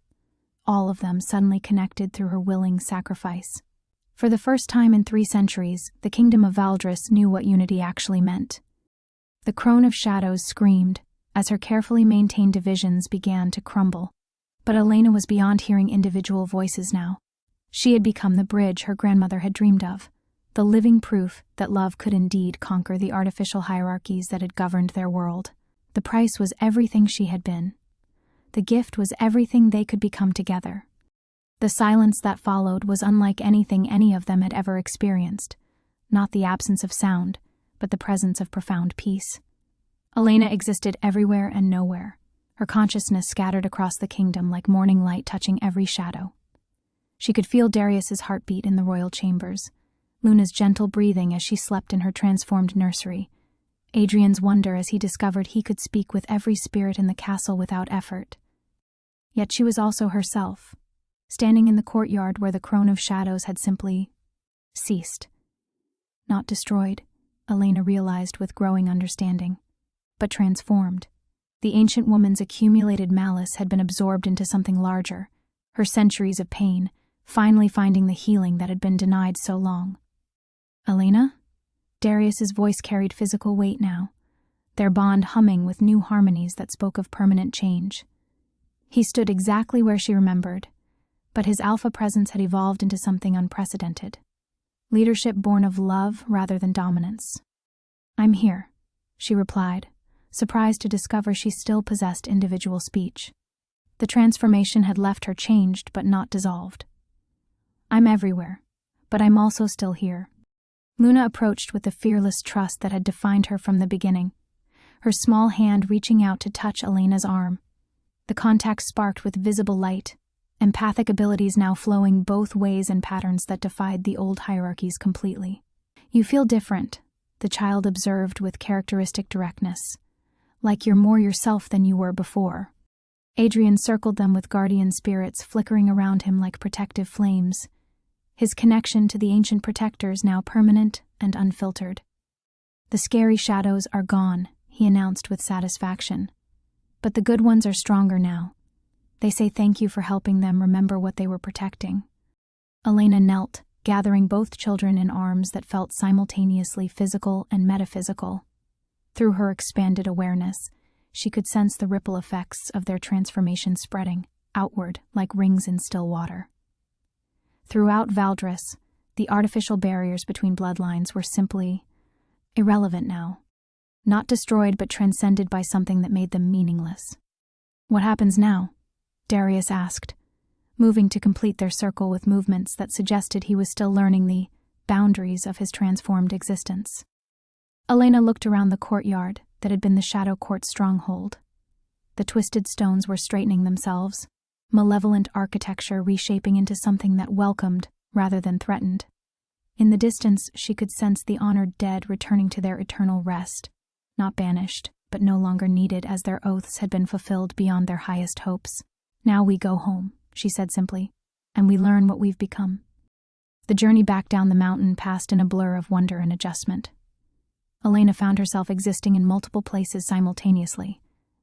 all of them suddenly connected through her willing sacrifice. For the first time in 3 centuries, the kingdom of Valdris knew what unity actually meant. The crone of shadows screamed as her carefully maintained divisions began to crumble. But Elena was beyond hearing individual voices now. She had become the bridge her grandmother had dreamed of, the living proof that love could indeed conquer the artificial hierarchies that had governed their world. The price was everything she had been. The gift was everything they could become together. The silence that followed was unlike anything any of them had ever experienced, not the absence of sound, but the presence of profound peace. Elena existed everywhere and nowhere, her consciousness scattered across the kingdom like morning light touching every shadow. She could feel Darius's heartbeat in the royal chambers, Luna's gentle breathing as she slept in her transformed nursery, Adrian's wonder as he discovered he could speak with every spirit in the castle without effort. Yet she was also herself, standing in the courtyard where the crone of shadows had simply ceased. Not destroyed, Elena realized with growing understanding, but transformed. The ancient woman's accumulated malice had been absorbed into something larger, her centuries of pain, finally finding the healing that had been denied so long. Elena? Darius's voice carried physical weight now, their bond humming with new harmonies that spoke of permanent change. He stood exactly where she remembered, but his alpha presence had evolved into something unprecedented. Leadership born of love rather than dominance, "I'm here," she replied, surprised to discover she still possessed individual speech. The transformation had left her changed but not dissolved. "I'm everywhere, but I'm also still here." Luna approached with the fearless trust that had defined her from the beginning, her small hand reaching out to touch Elena's arm. The contact sparked with visible light, empathic abilities now flowing both ways in patterns that defied the old hierarchies completely. "You feel different," the child observed with characteristic directness, "like you're more yourself than you were before." Adrian circled them with guardian spirits flickering around him like protective flames, his connection to the ancient protectors now permanent and unfiltered. "The scary shadows are gone," he announced with satisfaction. "But the good ones are stronger now. They say thank you for helping them remember what they were protecting." Elena knelt, gathering both children in arms that felt simultaneously physical and metaphysical. Through her expanded awareness, she could sense the ripple effects of their transformation spreading outward like rings in still water. Throughout Valdris, the artificial barriers between bloodlines were simply irrelevant now. Not destroyed but transcended by something that made them meaningless. "What happens now?" Darius asked, moving to complete their circle with movements that suggested he was still learning the boundaries of his transformed existence. Elena looked around the courtyard that had been the Shadow Court's stronghold. The twisted stones were straightening themselves, malevolent architecture reshaping into something that welcomed rather than threatened. In the distance, she could sense the honored dead returning to their eternal rest, not banished, but no longer needed as their oaths had been fulfilled beyond their highest hopes. "Now we go home," she said simply, "and we learn what we've become." The journey back down the mountain passed in a blur of wonder and adjustment. Elena found herself existing in multiple places simultaneously,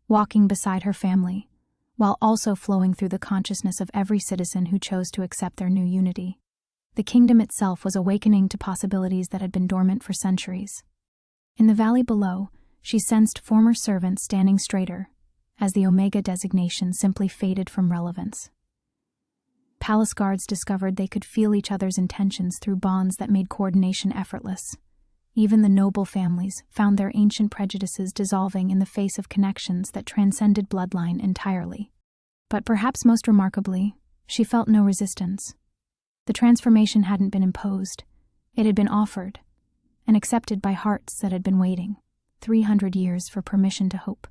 walking beside her family, while also flowing through the consciousness of every citizen who chose to accept their new unity. The kingdom itself was awakening to possibilities that had been dormant for centuries. In the valley below, she sensed former servants standing straighter, as the Omega designation simply faded from relevance. Palace guards discovered they could feel each other's intentions through bonds that made coordination effortless. Even the noble families found their ancient prejudices dissolving in the face of connections that transcended bloodline entirely. But perhaps most remarkably, she felt no resistance. The transformation hadn't been imposed. It had been offered, and accepted by hearts that had been waiting 300 years for permission to hope.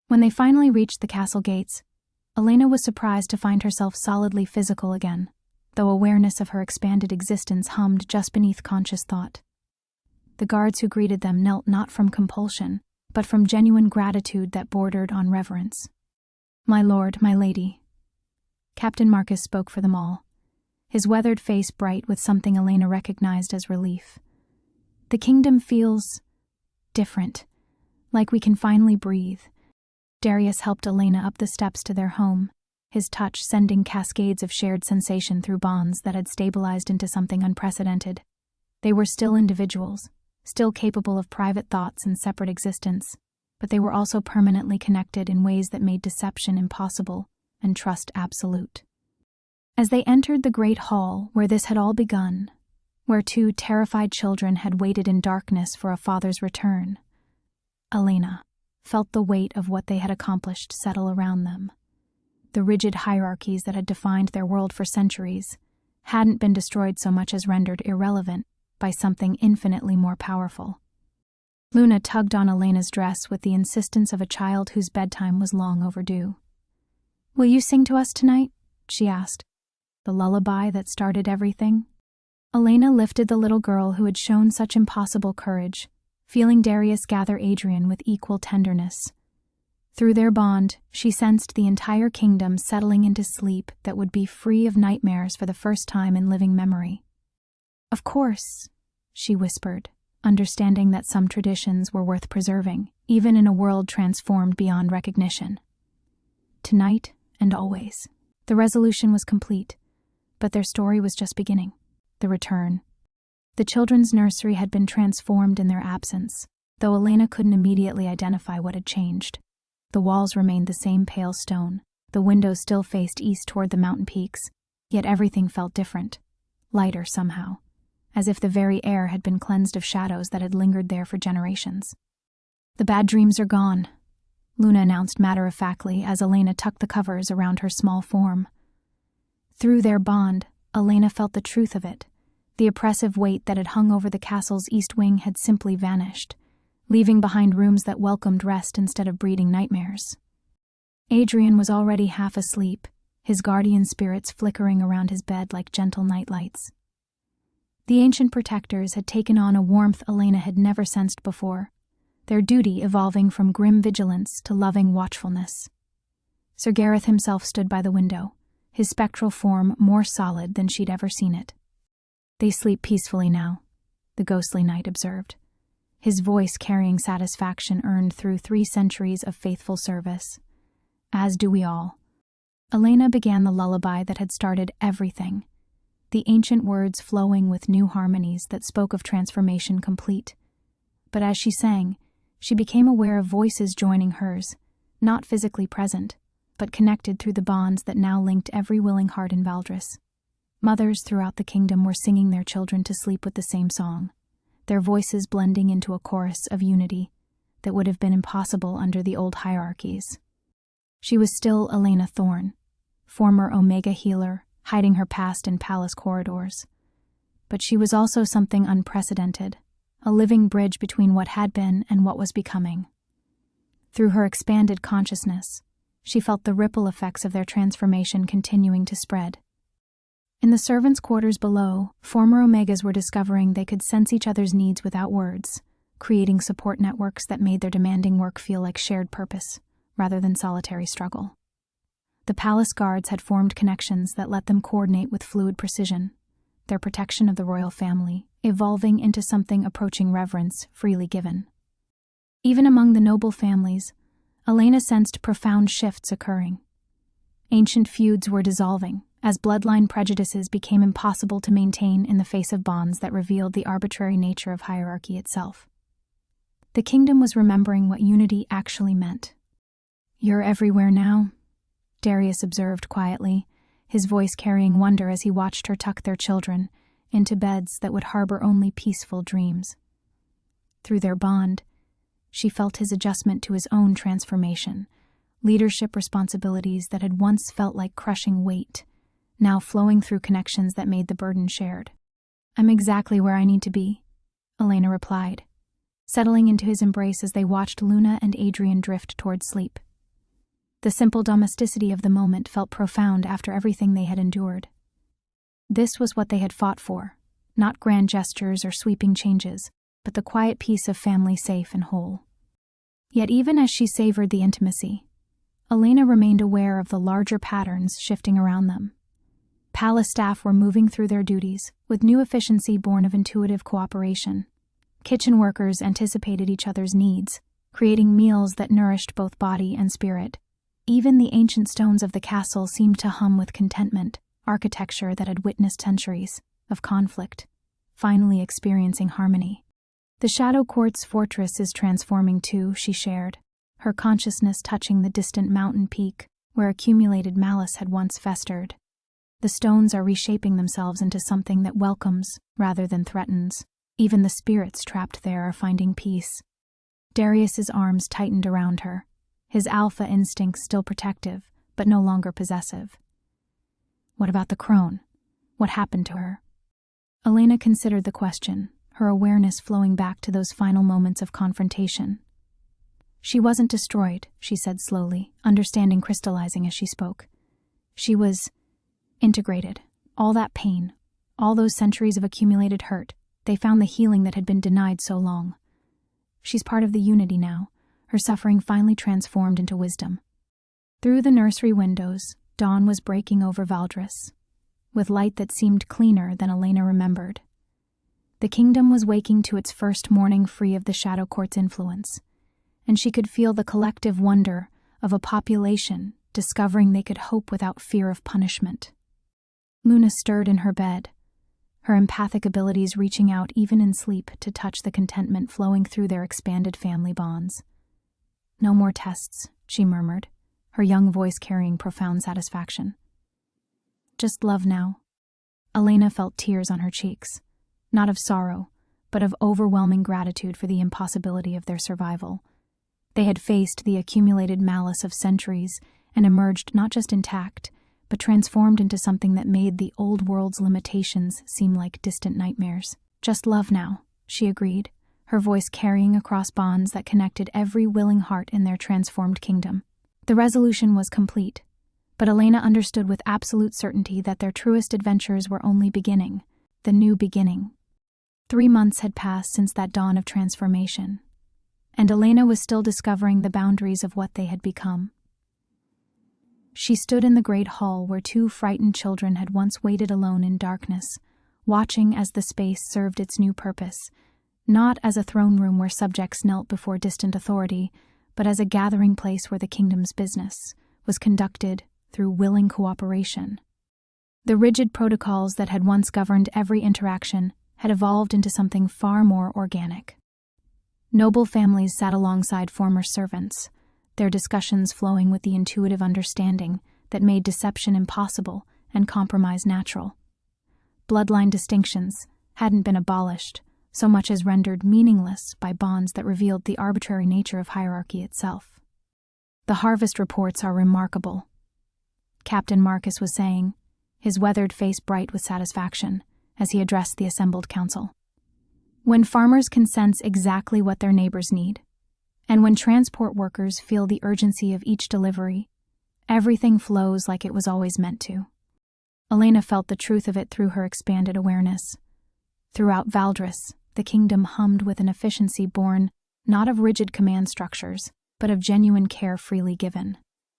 When they finally reached the castle gates, Elena was surprised to find herself solidly physical again, though awareness of her expanded existence hummed just beneath conscious thought. The guards who greeted them knelt not from compulsion, but from genuine gratitude that bordered on reverence. "My lord, my lady." Captain Marcus spoke for them all, his weathered face bright with something Elena recognized as relief. "The kingdom feels different, like we can finally breathe." Darius helped Elena up the steps to their home, his touch sending cascades of shared sensation through bonds that had stabilized into something unprecedented. They were still individuals, still capable of private thoughts and separate existence, but they were also permanently connected in ways that made deception impossible and trust absolute. As they entered the great hall where this had all begun, where two terrified children had waited in darkness for a father's return, Elena felt the weight of what they had accomplished settle around them. The rigid hierarchies that had defined their world for centuries hadn't been destroyed so much as rendered irrelevant by something infinitely more powerful. Luna tugged on Elena's dress with the insistence of a child whose bedtime was long overdue. "Will you sing to us tonight?" she asked. "The lullaby that started everything?" Elena lifted the little girl who had shown such impossible courage, feeling Darius gather Adrian with equal tenderness. Through their bond, she sensed the entire kingdom settling into sleep that would be free of nightmares for the first time in living memory. "Of course," she whispered, understanding that some traditions were worth preserving, even in a world transformed beyond recognition. Tonight and always. The resolution was complete, but their story was just beginning. The return. The children's nursery had been transformed in their absence, though Elena couldn't immediately identify what had changed. The walls remained the same pale stone, the windows still faced east toward the mountain peaks, yet everything felt different, lighter somehow, as if the very air had been cleansed of shadows that had lingered there for generations. "The bad dreams are gone," Luna announced matter-of-factly as Elena tucked the covers around her small form. Through their bond, Elena felt the truth of it. The oppressive weight that had hung over the castle's east wing had simply vanished, leaving behind rooms that welcomed rest instead of breeding nightmares. Adrian was already half asleep, his guardian spirits flickering around his bed like gentle nightlights. The ancient protectors had taken on a warmth Elena had never sensed before, their duty evolving from grim vigilance to loving watchfulness. Sir Gareth himself stood by the window, his spectral form more solid than she'd ever seen it. "They sleep peacefully now," the ghostly knight observed, his voice carrying satisfaction earned through 3 centuries of faithful service. "As do we all." Elena began the lullaby that had started everything, the ancient words flowing with new harmonies that spoke of transformation complete. But as she sang, she became aware of voices joining hers, not physically present, but connected through the bonds that now linked every willing heart in Valdris. Mothers throughout the kingdom were singing their children to sleep with the same song, their voices blending into a chorus of unity that would have been impossible under the old hierarchies. She was still Elena Thorne, former Omega healer, hiding her past in palace corridors. But she was also something unprecedented, a living bridge between what had been and what was becoming. Through her expanded consciousness, she felt the ripple effects of their transformation continuing to spread. In the servants' quarters below, former Omegas were discovering they could sense each other's needs without words, creating support networks that made their demanding work feel like shared purpose, rather than solitary struggle. The palace guards had formed connections that let them coordinate with fluid precision, their protection of the royal family evolving into something approaching reverence freely given. Even among the noble families, Elena sensed profound shifts occurring. Ancient feuds were dissolving, as bloodline prejudices became impossible to maintain in the face of bonds that revealed the arbitrary nature of hierarchy itself. The kingdom was remembering what unity actually meant. "You're everywhere now," Darius observed quietly, his voice carrying wonder as he watched her tuck their children into beds that would harbor only peaceful dreams. Through their bond, she felt his adjustment to his own transformation, leadership responsibilities that had once felt like crushing weight, now flowing through connections that made the burden shared. "I'm exactly where I need to be," Elena replied, settling into his embrace as they watched Luna and Adrian drift toward sleep. The simple domesticity of the moment felt profound after everything they had endured. This was what they had fought for, not grand gestures or sweeping changes, but the quiet peace of family safe and whole. Yet even as she savored the intimacy, Elena remained aware of the larger patterns shifting around them. Palace staff were moving through their duties, with new efficiency born of intuitive cooperation. Kitchen workers anticipated each other's needs, creating meals that nourished both body and spirit. Even the ancient stones of the castle seemed to hum with contentment, architecture that had witnessed centuries of conflict, finally experiencing harmony. "The Shadow Court's fortress is transforming too," she shared, her consciousness touching the distant mountain peak where accumulated malice had once festered. "The stones are reshaping themselves into something that welcomes rather than threatens. Even the spirits trapped there are finding peace." Darius's arms tightened around her, his alpha instincts still protective, but no longer possessive. "What about the crone? What happened to her?" Elena considered the question, her awareness flowing back to those final moments of confrontation. "She wasn't destroyed," she said slowly, understanding crystallizing as she spoke. "She was integrated. All that pain, all those centuries of accumulated hurt, they found the healing that had been denied so long. She's part of the unity now, her suffering finally transformed into wisdom." Through the nursery windows, dawn was breaking over Valdris, with light that seemed cleaner than Elena remembered. The kingdom was waking to its first morning free of the Shadow Court's influence, and she could feel the collective wonder of a population discovering they could hope without fear of punishment. Luna stirred in her bed, her empathic abilities reaching out even in sleep to touch the contentment flowing through their expanded family bonds. "No more tests," she murmured, her young voice carrying profound satisfaction. "Just love now." Elena felt tears on her cheeks. not of sorrow, but of overwhelming gratitude for the impossibility of their survival. They had faced the accumulated malice of centuries and emerged not just intact, but transformed into something that made the old world's limitations seem like distant nightmares. "Just love now," she agreed, her voice carrying across bonds that connected every willing heart in their transformed kingdom. The resolution was complete, but Elena understood with absolute certainty that their truest adventures were only beginning, the new beginning. 3 months had passed since that dawn of transformation, and Elena was still discovering the boundaries of what they had become. She stood in the great hall where 2 frightened children had once waited alone in darkness, watching as the space served its new purpose, not as a throne room where subjects knelt before distant authority, but as a gathering place where the kingdom's business was conducted through willing cooperation. The rigid protocols that had once governed every interaction had evolved into something far more organic. Noble families sat alongside former servants, their discussions flowing with the intuitive understanding that made deception impossible and compromise natural. Bloodline distinctions hadn't been abolished, so much as rendered meaningless by bonds that revealed the arbitrary nature of hierarchy itself. "The harvest reports are remarkable," Captain Marcus was saying, his weathered face bright with satisfaction, as he addressed the assembled council. "When farmers can sense exactly what their neighbors need, and when transport workers feel the urgency of each delivery, everything flows like it was always meant to." Elena felt the truth of it through her expanded awareness. Throughout Valdris, the kingdom hummed with an efficiency born not of rigid command structures, but of genuine care freely given.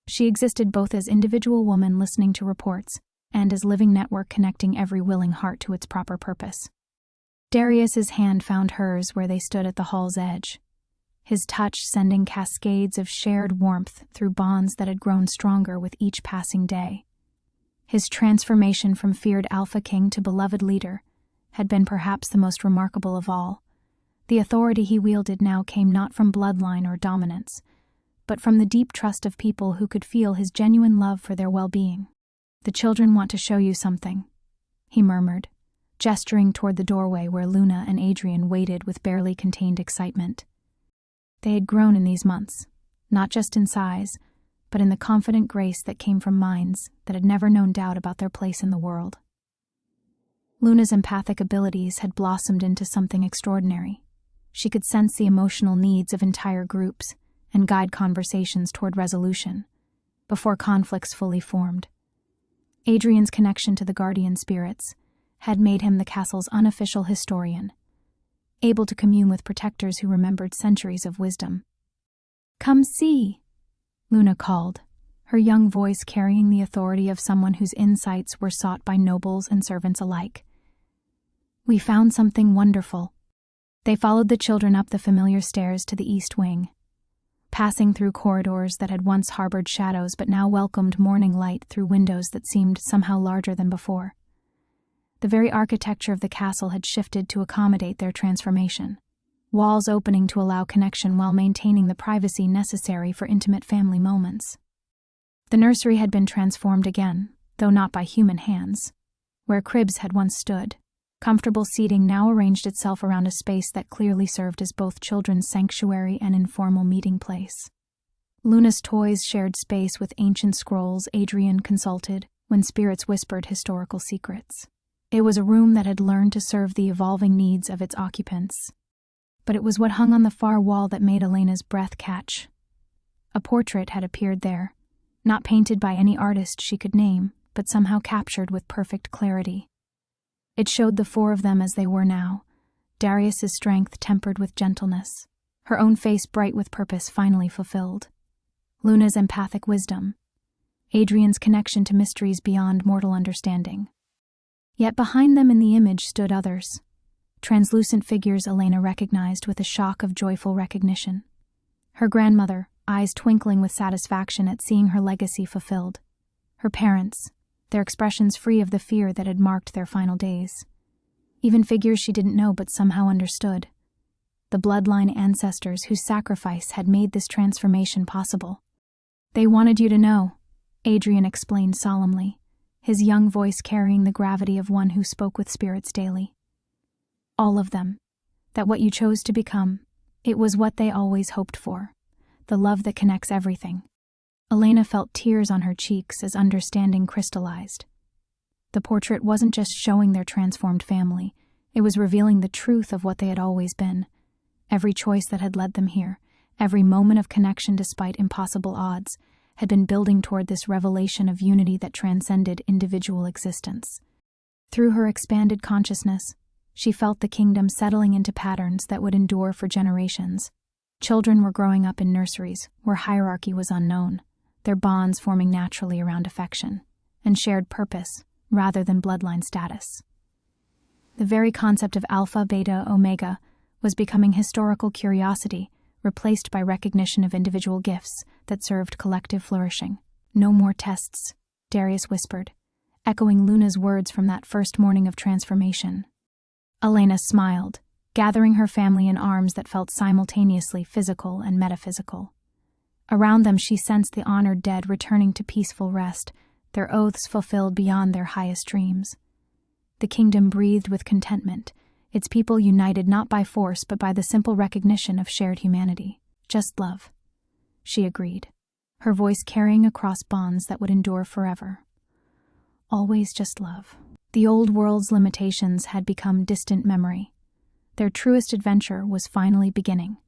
She existed both as individual woman listening to reports and as living network connecting every willing heart to its proper purpose. Darius's hand found hers where they stood at the hall's edge, his touch sending cascades of shared warmth through bonds that had grown stronger with each passing day. His transformation from feared alpha king to beloved leader had been perhaps the most remarkable of all. The authority he wielded now came not from bloodline or dominance, but from the deep trust of people who could feel his genuine love for their well-being. "The children want to show you something," he murmured, gesturing toward the doorway where Luna and Adrian waited with barely contained excitement. They had grown in these months, not just in size, but in the confident grace that came from minds that had never known doubt about their place in the world. Luna's empathic abilities had blossomed into something extraordinary. She could sense the emotional needs of entire groups and guide conversations toward resolution, before conflicts fully formed. Adrian's connection to the guardian spirits had made him the castle's unofficial historian, able to commune with protectors who remembered centuries of wisdom. "Come see," Luna called, her young voice carrying the authority of someone whose insights were sought by nobles and servants alike. "We found something wonderful." They followed the children up the familiar stairs to the east wing, passing through corridors that had once harbored shadows but now welcomed morning light through windows that seemed somehow larger than before. The very architecture of the castle had shifted to accommodate their transformation, walls opening to allow connection while maintaining the privacy necessary for intimate family moments. The nursery had been transformed again, though not by human hands. Where cribs had once stood, comfortable seating now arranged itself around a space that clearly served as both children's sanctuary and informal meeting place. Luna's toys shared space with ancient scrolls Adrian consulted when spirits whispered historical secrets. It was a room that had learned to serve the evolving needs of its occupants. But it was what hung on the far wall that made Elena's breath catch. A portrait had appeared there, not painted by any artist she could name, but somehow captured with perfect clarity. It showed the 4 of them as they were now, Darius's strength tempered with gentleness, her own face bright with purpose finally fulfilled, Luna's empathic wisdom, Adrian's connection to mysteries beyond mortal understanding. Yet behind them in the image stood others, translucent figures Elena recognized with a shock of joyful recognition. Her grandmother, eyes twinkling with satisfaction at seeing her legacy fulfilled. Her parents, their expressions free of the fear that had marked their final days. Even figures she didn't know but somehow understood. The bloodline ancestors whose sacrifice had made this transformation possible. "They wanted you to know," Adrian explained solemnly, his young voice carrying the gravity of one who spoke with spirits daily. All of them. That what you chose to become, it was what they always hoped for. The love that connects everything. Elena felt tears on her cheeks as understanding crystallized. The portrait wasn't just showing their transformed family, it was revealing the truth of what they had always been. Every choice that had led them here, every moment of connection despite impossible odds, had been building toward this revelation of unity that transcended individual existence. Through her expanded consciousness, she felt the kingdom settling into patterns that would endure for generations. Children were growing up in nurseries where hierarchy was unknown, their bonds forming naturally around affection and shared purpose rather than bloodline status. The very concept of alpha, beta, omega was becoming historical curiosity, replaced by recognition of individual gifts that served collective flourishing. No more tests, Darius whispered, echoing Luna's words from that first morning of transformation. Elena smiled, gathering her family in arms that felt simultaneously physical and metaphysical. Around them she sensed the honored dead returning to peaceful rest, their oaths fulfilled beyond their highest dreams. The kingdom breathed with contentment, its people united not by force but by the simple recognition of shared humanity. Just love, she agreed, her voice carrying across bonds that would endure forever. Always just love. The old world's limitations had become distant memory. Their truest adventure was finally beginning.